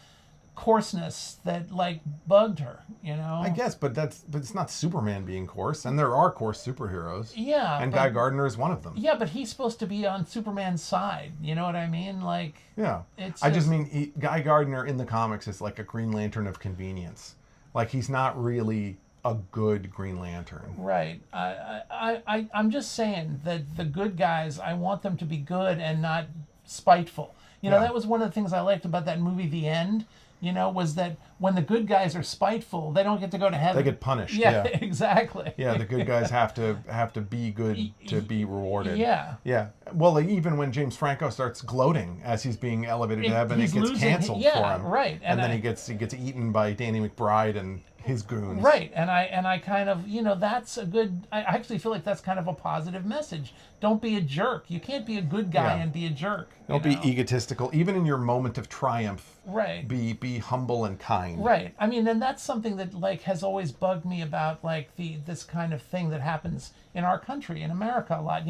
coarseness that like bugged her. I guess, but it's not Superman being coarse, and there are coarse superheroes. Yeah, and Guy Gardner is one of them. Yeah, but he's supposed to be on Superman's side. You know what I mean? Like, yeah, I just mean Guy Gardner in the comics is like a Green Lantern of convenience. Like he's not really a good Green Lantern. Right. I'm just saying that the good guys, I want them to be good and not spiteful. That was one of the things I liked about that movie, The End. Was that when the good guys are spiteful, they don't get to go to heaven. They get punished. Yeah, exactly. Yeah, the good guys have to be good to be rewarded. Yeah. Yeah. Well, like, even when James Franco starts gloating as he's being elevated to heaven, it gets canceled for him. Right. And then he gets eaten by Danny McBride and his goons. Right. And I kind of, that's a good. I actually feel like that's kind of a positive message. Don't be a jerk. You can't be a good guy and be a jerk. Don't be egotistical, even in your moment of triumph. Right. Be humble and kind. Right. I mean, and that's something that like has always bugged me about like this kind of thing that happens in our country, in America a lot.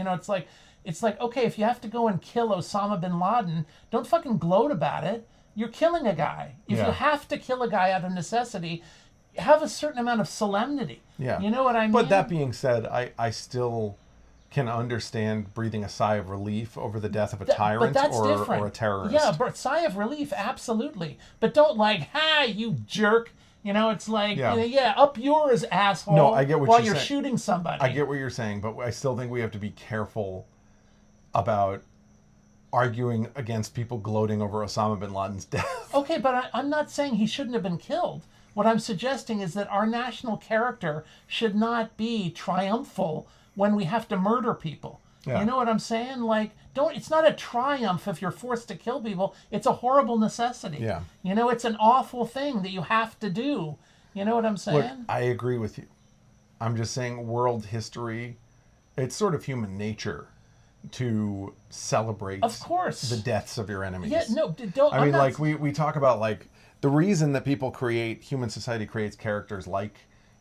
It's like okay, if you have to go and kill Osama bin Laden, don't fucking gloat about it. You're killing a guy. If you have to kill a guy out of necessity, have a certain amount of solemnity. Yeah. You know what I mean? But that being said, I still can understand breathing a sigh of relief over the death of a tyrant or a terrorist. Yeah, but sigh of relief, absolutely. But don't like, hi, you jerk. It's like, up yours, asshole. No, I get what while you're saying. Shooting somebody. I get what you're saying, but I still think we have to be careful about arguing against people gloating over Osama bin Laden's death. Okay, but I'm not saying he shouldn't have been killed. What I'm suggesting is that our national character should not be triumphal when we have to murder people. Yeah. You know what I'm saying? Like, it's not a triumph if you're forced to kill people. It's a horrible necessity. Yeah. You know, it's an awful thing that you have to do. You know what I'm saying? Look, I agree with you. I'm just saying world history, it's sort of human nature to celebrate Of course. the deaths of your enemies. Yeah, no, don't. I mean, like, we talk about, like, the reason that human society creates characters like,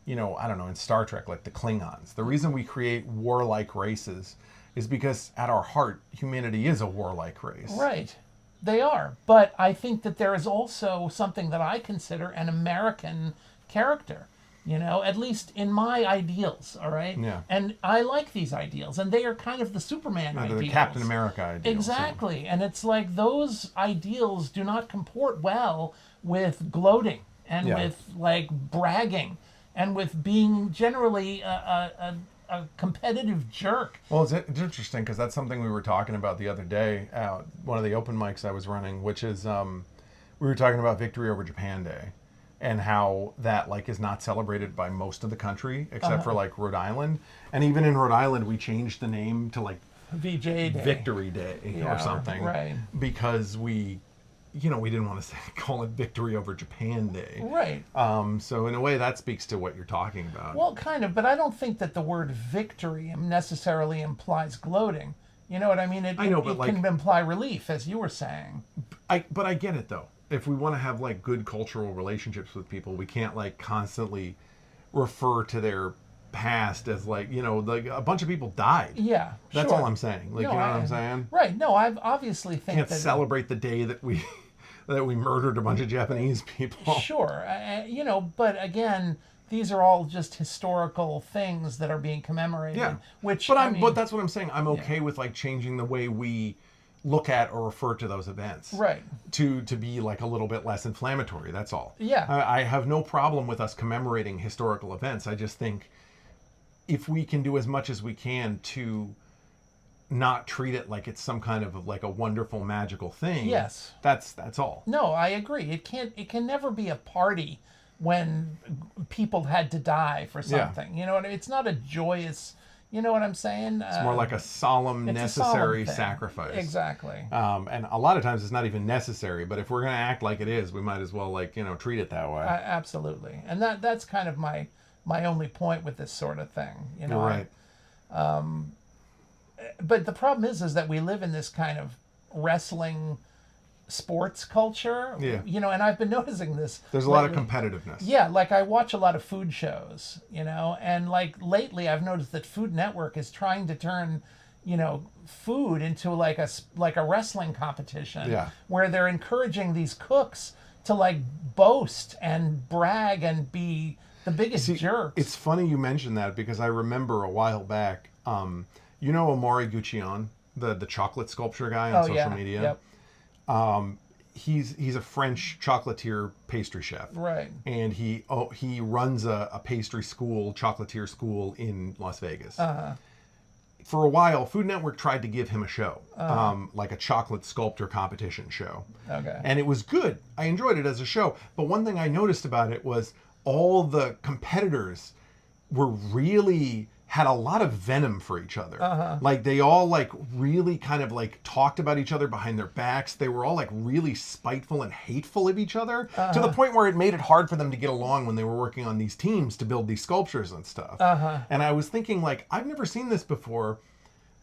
you know, I don't know, in Star Trek, like the Klingons. The reason we create warlike races is because at our heart, humanity is a warlike race. Right. They are. But I think that there is also something that I consider an American character, you know, at least in my ideals, all right? Yeah. And I like these ideals, and they are kind of the Superman ideals. The Captain America ideals. Exactly. And it's like those ideals do not comport well with gloating and with, like, bragging and with being generally a competitive jerk. Well, it's interesting because that's something we were talking about the other day at one of the open mics I was running, which is we were talking about Victory over Japan Day and how that, like, is not celebrated by most of the country except for, like, Rhode Island. And even in Rhode Island, we changed the name to, like, VJ Day. Victory Day or something. Right. Because we didn't want to call it Victory over Japan Day. Right. So in a way, that speaks to what you're talking about. Well, kind of, but I don't think that the word victory necessarily implies gloating. You know what I mean? It can imply relief, as you were saying. But I get it, though. If we want to have, like, good cultural relationships with people, we can't, like, constantly refer to their past as, like, you know, like, a bunch of people died. Yeah, That's sure. all I'm saying. Like, no, you know what I'm saying? Right. No, I've obviously think can't that celebrate the day that we murdered a bunch of Japanese people. Sure. You know, but again, these are all just historical things that are being commemorated. Yeah. But that's what I'm saying. I'm okay with, like, changing the way we look at or refer to those events. Right. To be, like, a little bit less inflammatory. That's all. Yeah. I have no problem with us commemorating historical events. I just think if we can do as much as we can to not treat it like it's some kind of, like, a wonderful magical thing. Yes. That's all. No, I agree. It can never be a party when people had to die for something. You know what I mean? It's not a joyous, you know what I'm saying? It's more like a solemn, necessary sacrifice. Exactly. And a lot of times it's not even necessary, but if we're going to act like it is, we might as well, like, you know, treat it that way. Absolutely. And that's kind of my only point with this sort of thing. You know, You're right. But the problem is that we live in this kind of wrestling sports culture. Yeah. You know, and I've been noticing this. There's a lot of competitiveness. Yeah, like I watch a lot of food shows, you know, and like lately I've noticed that Food Network is trying to turn, you know, food into like a wrestling competition. Yeah. Where they're encouraging these cooks to, like, boast and brag and be the biggest jerks. It's funny you mentioned that because I remember a while back, you know Amaury Guccione, the chocolate sculpture guy on social media? Yep. He's a French chocolatier pastry chef. Right. And he runs a pastry school, chocolatier school in Las Vegas. Uh-huh. For a while, Food Network tried to give him a show, like a chocolate sculptor competition show. Okay. And it was good. I enjoyed it as a show. But one thing I noticed about it was all the competitors had a lot of venom for each other. Uh-huh. Like, they all, like, really kind of, like, talked about each other behind their backs. They were all, like, really spiteful and hateful of each other to the point where it made it hard for them to get along when they were working on these teams to build these sculptures and stuff. Uh-huh. And I was thinking, like, I've never seen this before,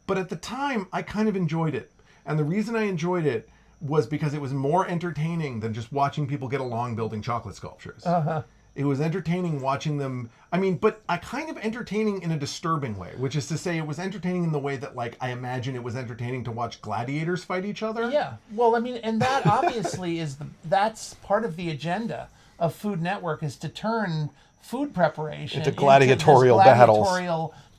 but at the time, I kind of enjoyed it. And the reason I enjoyed it was because it was more entertaining than just watching people get along building chocolate sculptures. Uh-huh. It was entertaining watching them. I mean, but I kind of entertaining in a disturbing way, which is to say it was entertaining in the way that, like, I imagine it was entertaining to watch gladiators fight each other. Yeah. Well, I mean, and that obviously that's part of the agenda of Food Network, is to turn food preparation into gladiatorial battles.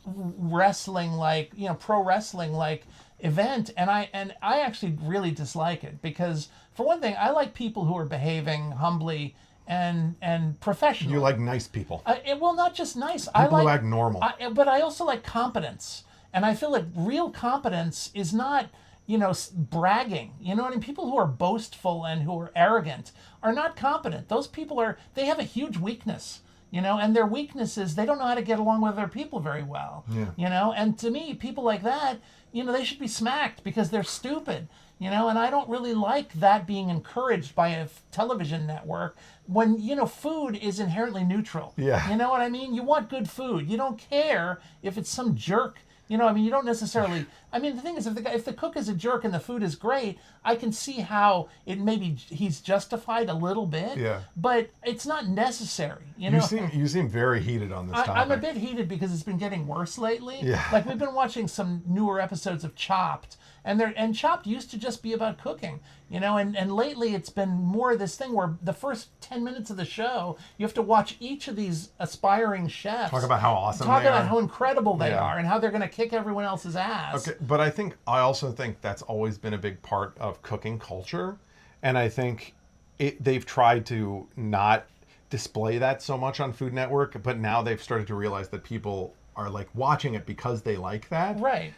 Wrestling, like, you know, pro wrestling like event. And I actually really dislike it because, for one thing, I like people who are behaving humbly and professional. You like nice people. Well, not just nice. People who act normal. But I also like competence. And I feel like real competence is not bragging. You know what I mean? People who are boastful and who are arrogant are not competent. Those people they have a huge weakness, and their weakness is they don't know how to get along with other people very well. Yeah. And to me, people like that, they should be smacked because they're stupid. And I don't really like that being encouraged by a television network when, food is inherently neutral. Yeah. You know what I mean? You want good food. You don't care if it's some jerk. You don't necessarily. The thing is, if the cook is a jerk and the food is great, I can see how he's justified a little bit. Yeah. But it's not necessary. You seem very heated on this topic. I'm a bit heated because it's been getting worse lately. Yeah. Like we've been watching some newer episodes of Chopped, and Chopped used to just be about cooking. And lately it's been more this thing where the first 10 minutes of the show, you have to watch each of these aspiring chefs. Talk about how awesome Talk they about are. how incredible they Yeah. are and how they're going to kick everyone else's ass. Okay, but I also think that's always been a big part of cooking culture. And I think they've tried to not display that so much on Food Network, but now they've started to realize that people are like watching it because they like that. Right.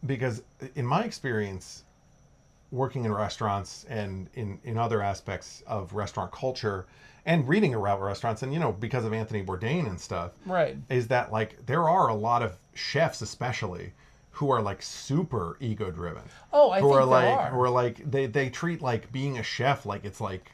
Because in my experience, working in restaurants and in other aspects of restaurant culture and reading about restaurants and, because of Anthony Bourdain and stuff, Right. is that like there are a lot of chefs especially who are like super ego driven. Oh, I think there are. Who are like they treat like being a chef like it's like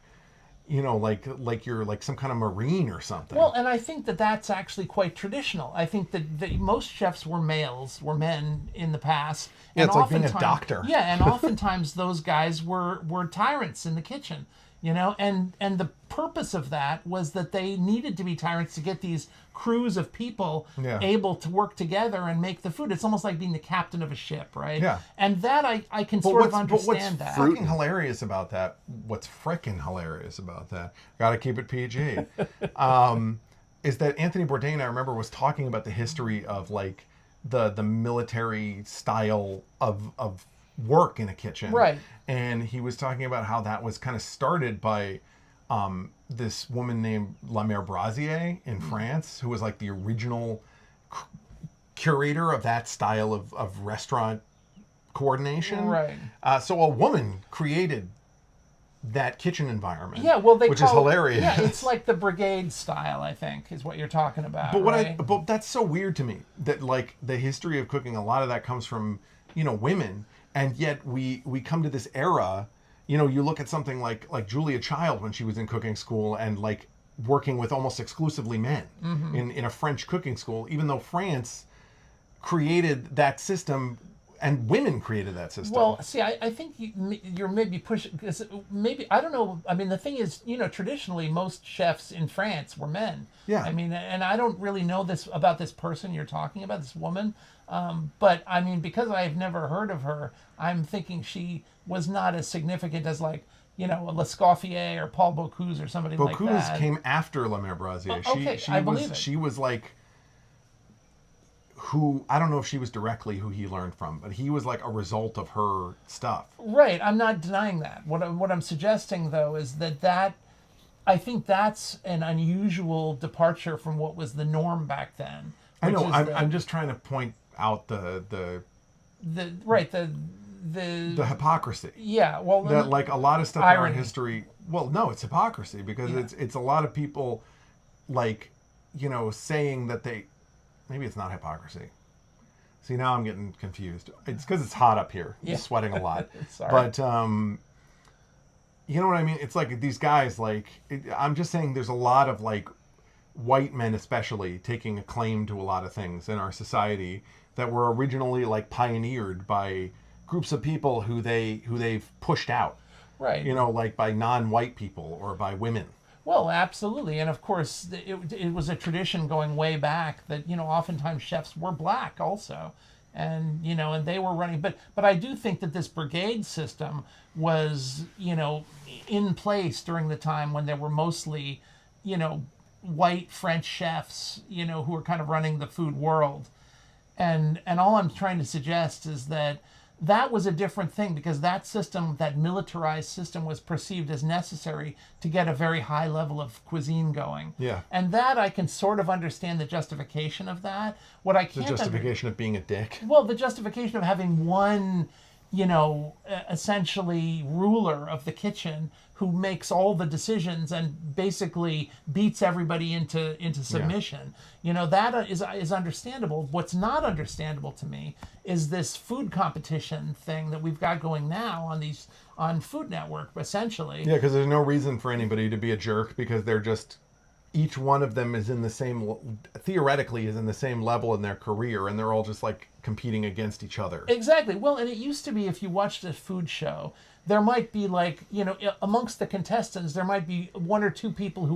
like you're like some kind of Marine or something. Well, and I think that that's actually quite traditional. I think that most chefs were men in the past. Yeah, and it's like being a doctor. Yeah, and oftentimes those guys were tyrants in the kitchen, and the purpose of that was that they needed to be tyrants to get these crews of people able to work together and make the food. It's almost like being the captain of a ship, right? Yeah. And that I can sort of understand that. What's freaking hilarious about that? Gotta keep it PG. Is that Anthony Bourdain, I remember, was talking about the history of like the military style of work in a kitchen. Right. And he was talking about how that was kind of started by this woman named La Mère Brasier in France, who was like the original curator of that style of restaurant coordination. Right. So a woman created that kitchen environment. Yeah, well, which is hilarious. Yeah, it's like the brigade style, I think, is what you're talking about. But but that's so weird to me that like the history of cooking, a lot of that comes from women, and yet we come to this era. You look at something like Julia Child when she was in cooking school and like working with almost exclusively men in a French cooking school, even though France created that system and women created that system. Well, see, I think you're maybe pushing, maybe, I don't know. I mean, the thing is, traditionally most chefs in France were men. Yeah. I mean, and I don't really know this about this person you're talking about, this woman. But I mean, because I've never heard of her, I'm thinking she was not as significant as like, Lescoffier or Paul Bocuse or somebody like that. Bocuse came after La Mère Brasier. Okay, I believe it. She was like who, I don't know if she was directly who he learned from, but he was like a result of her stuff. Right. I'm not denying that. What I'm suggesting though is that I think that's an unusual departure from what was the norm back then. I know. I'm just trying to point out the hypocrisy. Yeah, well, that like a lot of stuff in our history. Well, no, it's hypocrisy because it's a lot of people like saying that they. Maybe it's not hypocrisy. See, now I'm getting confused. It's because it's hot up here. I'm sweating a lot. Sorry. But you know what I mean? It's like these guys. I'm just saying, there's a lot of like white men, especially, taking a claim to a lot of things in our society that were originally like pioneered by groups of people who they've pushed out. Right. Like by non-white people or by women. Well, absolutely. And of course, it was a tradition going way back that, oftentimes chefs were black also. And, and they were running. But I do think that this brigade system was, in place during the time when there were mostly, white French chefs, who were kind of running the food world. And all I'm trying to suggest is that was a different thing because that system, that militarized system, was perceived as necessary to get a very high level of cuisine going. Yeah. And that I can sort of understand the justification of that. What I can't The justification of being a dick. Well, the justification of having one, essentially ruler of the kitchen who makes all the decisions and basically beats everybody into submission. That is understandable. What's not understandable to me is this food competition thing that we've got going now on Food Network, essentially. Yeah, because there's no reason for anybody to be a jerk, because they're just, each one of them is theoretically is in the same level in their career, and they're all just like competing against each other. Exactly. Well, and it used to be, if you watched a food show, there might be like, amongst the contestants, there might be one or two people who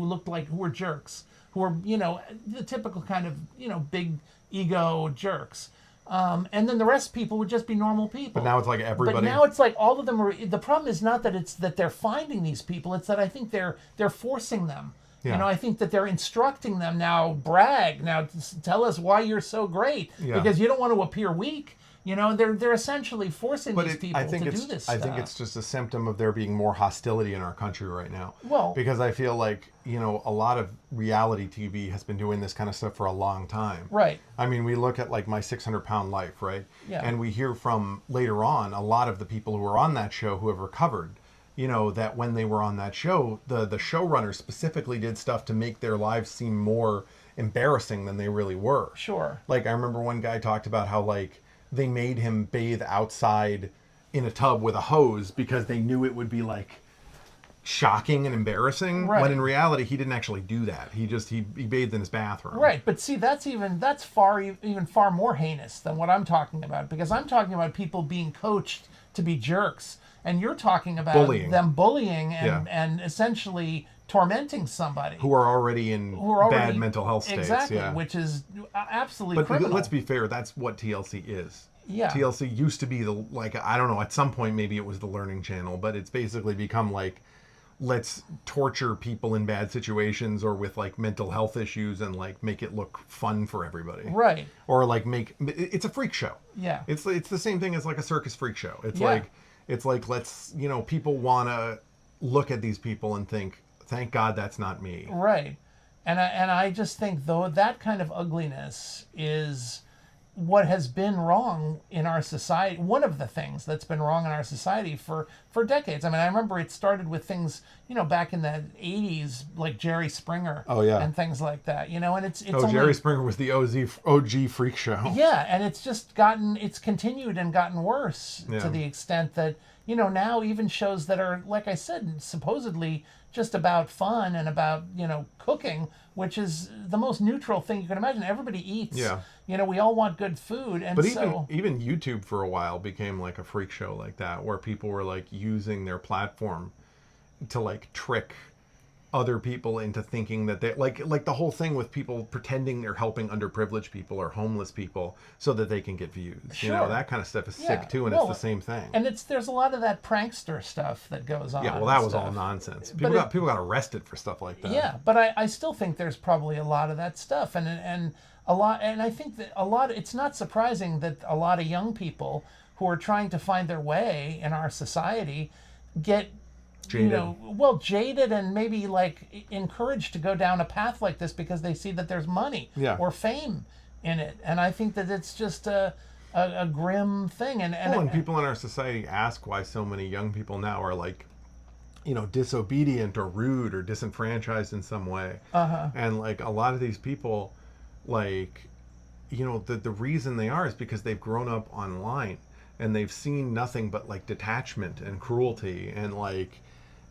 were jerks, who were, the typical kind of, big ego jerks. And then the rest of people would just be normal people. But now it's like everybody. But now it's like all of them are. The problem is not that it's that they're finding these people. It's that I think they're forcing them. Yeah. I think that they're instructing them now. Brag now. Tell us why you're so great, because you don't want to appear weak. They're essentially forcing these people to do this stuff. I think it's just a symptom of there being more hostility in our country right now. Well, because I feel like, a lot of reality TV has been doing this kind of stuff for a long time. Right. I mean, we look at like My 600-Pound Life, right? Yeah. And we hear from later on a lot of the people who were on that show who have recovered. That when they were on that show, the showrunners specifically did stuff to make their lives seem more embarrassing than they really were. Sure. Like, I remember one guy talked about how, like, they made him bathe outside in a tub with a hose because they knew it would be, like, shocking and embarrassing. Right. When in reality, he didn't actually do that. He bathed in his bathroom. Right, but see, that's far more heinous than what I'm talking about, because I'm talking about people being coached to be jerks. And you're talking about them bullying and essentially tormenting somebody. Who are already in bad mental health states. Exactly, yeah. Which is absolutely criminal. But let's be fair, that's what TLC is. Yeah. TLC used to be I don't know, at some point maybe it was the Learning Channel, but it's basically become like, let's torture people in bad situations or with like mental health issues and like make it look fun for everybody. Right. Or like it's a freak show. Yeah. It's the same thing as like a circus freak show. It's like let's, people want to look at these people and think, thank God that's not me. Right. And I just think, though, that kind of ugliness is what has been wrong in our society. One of the things that's been wrong in our society for decades. I mean, I remember it started with things, back in the 80s, like Jerry Springer. Oh, yeah. And things like that, and it's Jerry Springer was the OG freak show. Yeah, and it's just it's continued and gotten worse to the extent that, now even shows that are, like I said, supposedly just about fun and about, cooking, which is the most neutral thing you can imagine. Everybody eats. Yeah. We all want good food. And but even YouTube for a while became like a freak show like that, where people were like using their platform to like trick other people into thinking that they like the whole thing with people pretending they're helping underprivileged people or homeless people so that they can get views. Sure. That kind of stuff is sick too, and it's the same thing. And there's a lot of that prankster stuff that goes on. Yeah, well, that was all nonsense. People got arrested for stuff like that. Yeah, but I still think there's probably a lot of that stuff, and a lot, and I think that it's not surprising that a lot of young people who are trying to find their way in our society get jaded. Jaded and maybe like encouraged to go down a path like this because they see that there's money or fame in it. And I think that it's just a grim thing. And people in our society ask why so many young people now are like, disobedient or rude or disenfranchised in some way. And like a lot of these people, like, the reason they are is because they've grown up online and they've seen nothing but like detachment and cruelty and like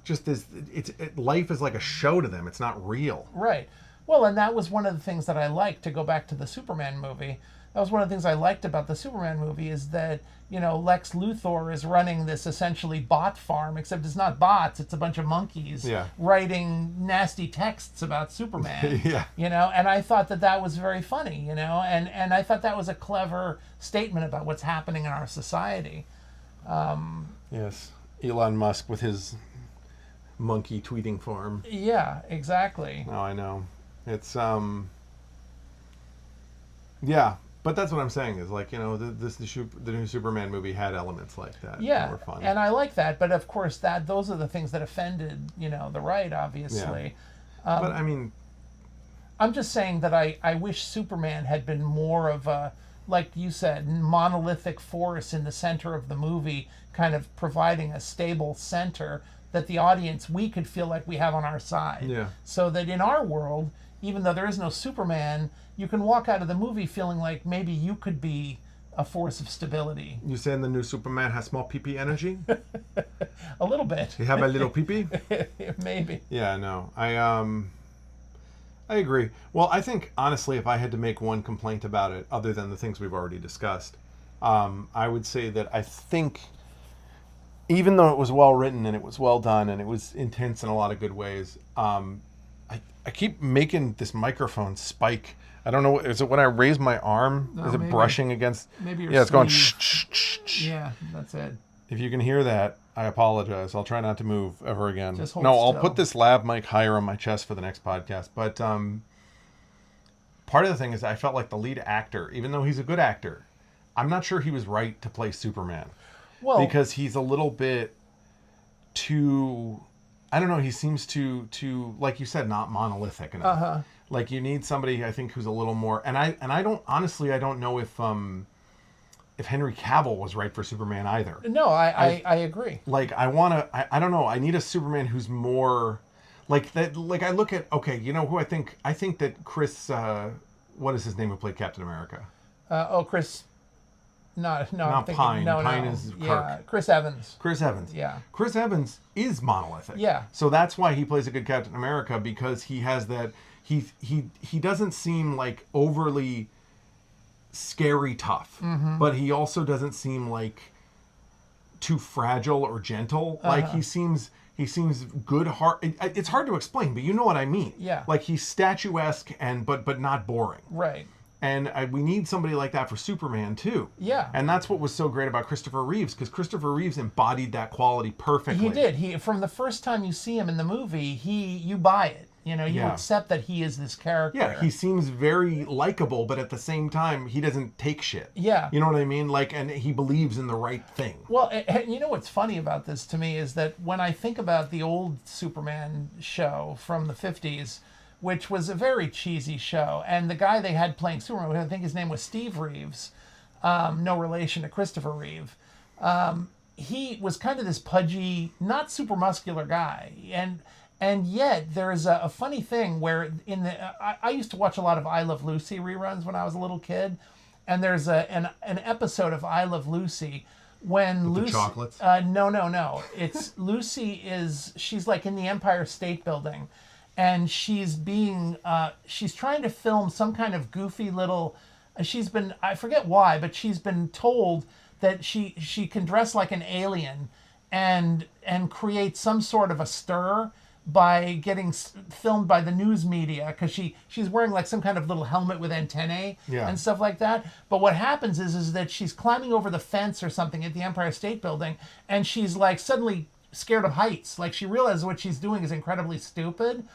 just this. Life is like a show to them. It's not real. Right. Well, and that was one of the things that I liked, to go back to the Superman movie. That was one of the things I liked about the Superman movie, is that, Lex Luthor is running this essentially bot farm, except it's not bots, it's a bunch of monkeys writing nasty texts about Superman. And I thought that was very funny, and I thought that was a clever statement about what's happening in our society. Yes. Elon Musk with his monkey tweeting farm. Yeah, exactly. Oh, I know. It's, yeah. But that's what I'm saying is like, the new Superman movie had elements like that. Yeah, that were fun. And I like that. But of course, those are the things that offended, the right, obviously. Yeah. But I mean, I'm just saying that I wish Superman had been more of a like you said, monolithic force in the center of the movie, kind of providing a stable center that the audience, we could feel like we have on our side. Yeah. So that in our world, even though there is no Superman, you can walk out of the movie feeling like maybe you could be a force of stability. You saying the new Superman has small pee-pee energy? A little bit. You have a little pee-pee? Maybe. Yeah, no. I agree. Well, I think, honestly, if I had to make one complaint about it, other than the things we've already discussed, I would say that I think, even though it was well written and it was well done and it was intense in a lot of good ways, I keep making this microphone spike. I don't know. Is it when I raise my arm? No, is it maybe. brushing against? Maybe your Yeah, it's going sleeve. shh, shh, shh, shh. Yeah, that's it. If you can hear that, I apologize. I'll try not to move ever again. Just hold No, I'll still. put this lav mic higher on my chest for the next podcast. But part of the thing is I felt like the lead actor, even though he's a good actor, I'm not sure he was right to play Superman. Well, Because he's a little bit too, I don't know, he seems too like you said, not monolithic enough. Like you need somebody, I think, who's a little more, and I don't, honestly, I don't know if Henry Cavill was right for Superman either. no, I agree. Like I don't know, I need a Superman who's more like that. Like I look at, okay, you know who I think that Chris, what is his name who played Captain America? Chris. No, I'm Not thinking, Pine. No, Pine no. is Kirk. Yeah, Chris Evans. Chris Evans. Yeah. Chris Evans is monolithic. Yeah. So that's why he plays a good Captain America, because he has that, he doesn't seem like overly scary tough, but he also doesn't seem like too fragile or gentle. Like he seems good heart. It's hard to explain, but you know what I mean. Yeah. Like he's statuesque and but not boring. Right. And we need somebody like that for Superman too. Yeah. And that's what was so great about Christopher Reeves, because Christopher Reeves embodied that quality perfectly. He did. He, from the first time you see him in the movie, you buy it. You know, you Yeah. accept that he is this character. Yeah, he seems very likable, but at the same time, he doesn't take shit. Yeah. You know what I mean? Like, and he believes in the right thing. Well, and you know what's funny about this to me is that when I think about the old Superman show from the 50s, which was a very cheesy show, and the guy they had playing Superman, I think his name was Steve Reeves, no relation to Christopher Reeve, he was kind of this pudgy, not super muscular guy, and yet there's a funny thing where I used to watch a lot of I Love Lucy reruns when I was a little kid, and there's an episode of I Love Lucy when With Lucy, the chocolates? no, it's she's like in the Empire State Building, and she's trying to film some kind of goofy little, I forget why, but she's been told that she can dress like an alien and create some sort of a stir by getting filmed by the news media, because she's wearing like some kind of little helmet with antennae and stuff like that. But what happens is that she's climbing over the fence or something at the Empire State Building, and she's like suddenly scared of heights. Like she realizes what she's doing is incredibly stupid,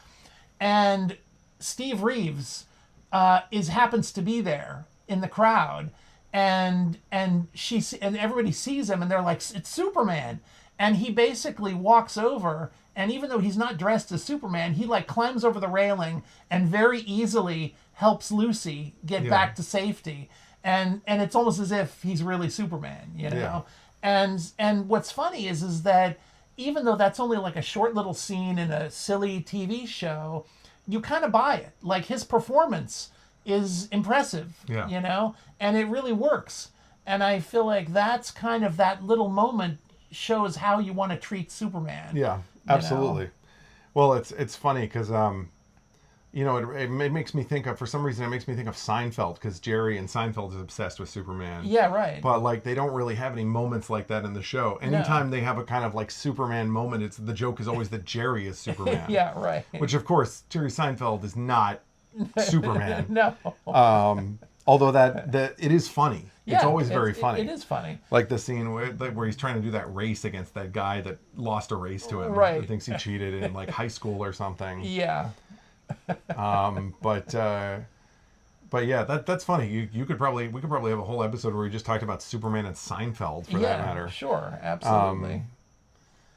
and Steve Reeves happens to be there in the crowd, and everybody sees him, and they're like, it's Superman. And he basically walks over, and even though he's not dressed as Superman, he like climbs over the railing and very easily helps Lucy get back to safety. And it's almost as if he's really Superman, you know? Yeah. And what's funny is that even though that's only like a short little scene in a silly TV show, you kind of buy it. Like his performance is impressive, you know? And it really works. And I feel like that's kind of that little moment shows how you want to treat Superman. Yeah, absolutely. You know? Well, it's funny because you know, it makes me think of, for some reason, it makes me think of Seinfeld, because Jerry and Seinfeld is obsessed with Superman. Yeah, right. But like, they don't really have any moments like that in the show. Anytime they have a kind of like Superman moment, the joke is always that Jerry is Superman. Yeah, right. Which of course, Jerry Seinfeld is not Superman. No. Although that it is funny. Yeah, it's always very funny. It is funny. Like the scene where he's trying to do that race against that guy that lost a race to him. Right. Who thinks he cheated in like high school or something. Yeah. But yeah, that's funny. We could probably have a whole episode where we just talked about Superman and Seinfeld, for that matter. Sure, absolutely.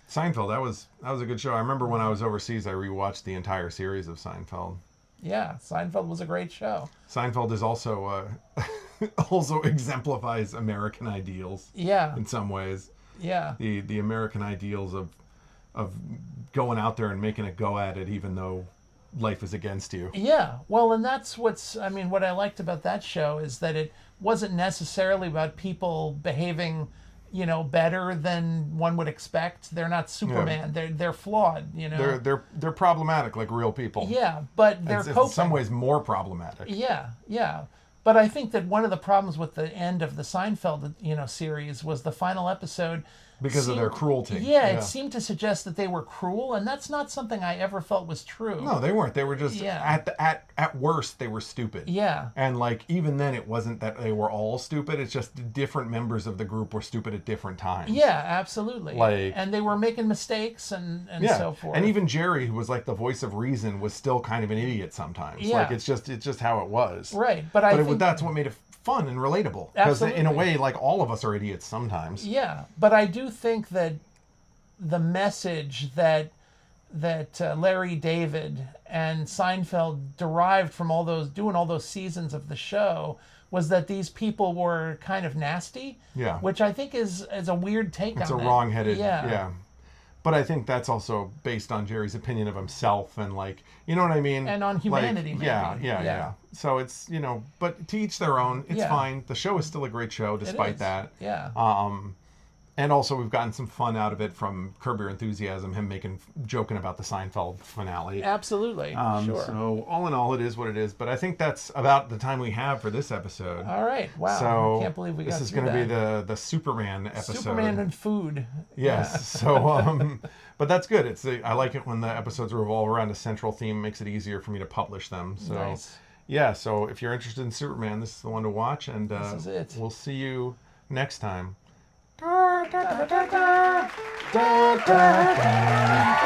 Seinfeld, that was a good show. I remember when I was overseas, I rewatched the entire series of Seinfeld. Yeah, Seinfeld was a great show. Seinfeld is also also exemplifies American ideals Yeah. in some ways. Yeah. The American ideals of going out there and making a go at it even though life is against you. Yeah. Well, and that's what I liked about that show is that it wasn't necessarily about people behaving, better than one would expect. They're not Superman. They're flawed, They're problematic like real people. Yeah, but they're It's coping. in some ways more problematic. Yeah, yeah. But I think that one of the problems with the end of the Seinfeld, series was the final episode. Because of their cruelty. Yeah, it seemed to suggest that they were cruel, and that's not something I ever felt was true. No, they weren't. They were just at worst they were stupid. Yeah. And like even then it wasn't that they were all stupid. It's just different members of the group were stupid at different times. Yeah, absolutely. Like, and they were making mistakes and so forth. And even Jerry, who was like the voice of reason, was still kind of an idiot sometimes. Yeah. Like it's just how it was. Right, but I think that's what made it fun and relatable. Because in a Absolutely. way, like all of us are idiots sometimes. Yeah, but I do think that the message that Larry David and Seinfeld derived from doing all those seasons of the show was that these people were kind of nasty. Yeah. Which I think is a weird take on it. It's a wrong-headed. Yeah. Yeah. But I think that's also based on Jerry's opinion of himself and like, you know what I mean? And on humanity, Like, maybe. yeah. So it's, but to each their own. It's Yeah. fine. The show is still a great show despite is. that. Yeah. And also we've gotten some fun out of it from Curb Your Enthusiasm, him joking about the Seinfeld finale. Absolutely. Sure. So all in all, it is what it is. But I think that's about the time we have for this episode. All right. Wow. So I can't believe we got this is through going to be that. the Superman episode. Superman and food. Yes. So, but that's good. I like it when the episodes revolve around a central theme. It makes it easier for me to publish them. So, Nice. yeah. So if you're interested in Superman, this is the one to watch. And This is it. We'll see you next time. Da, da, da, da, da. Da, da, da.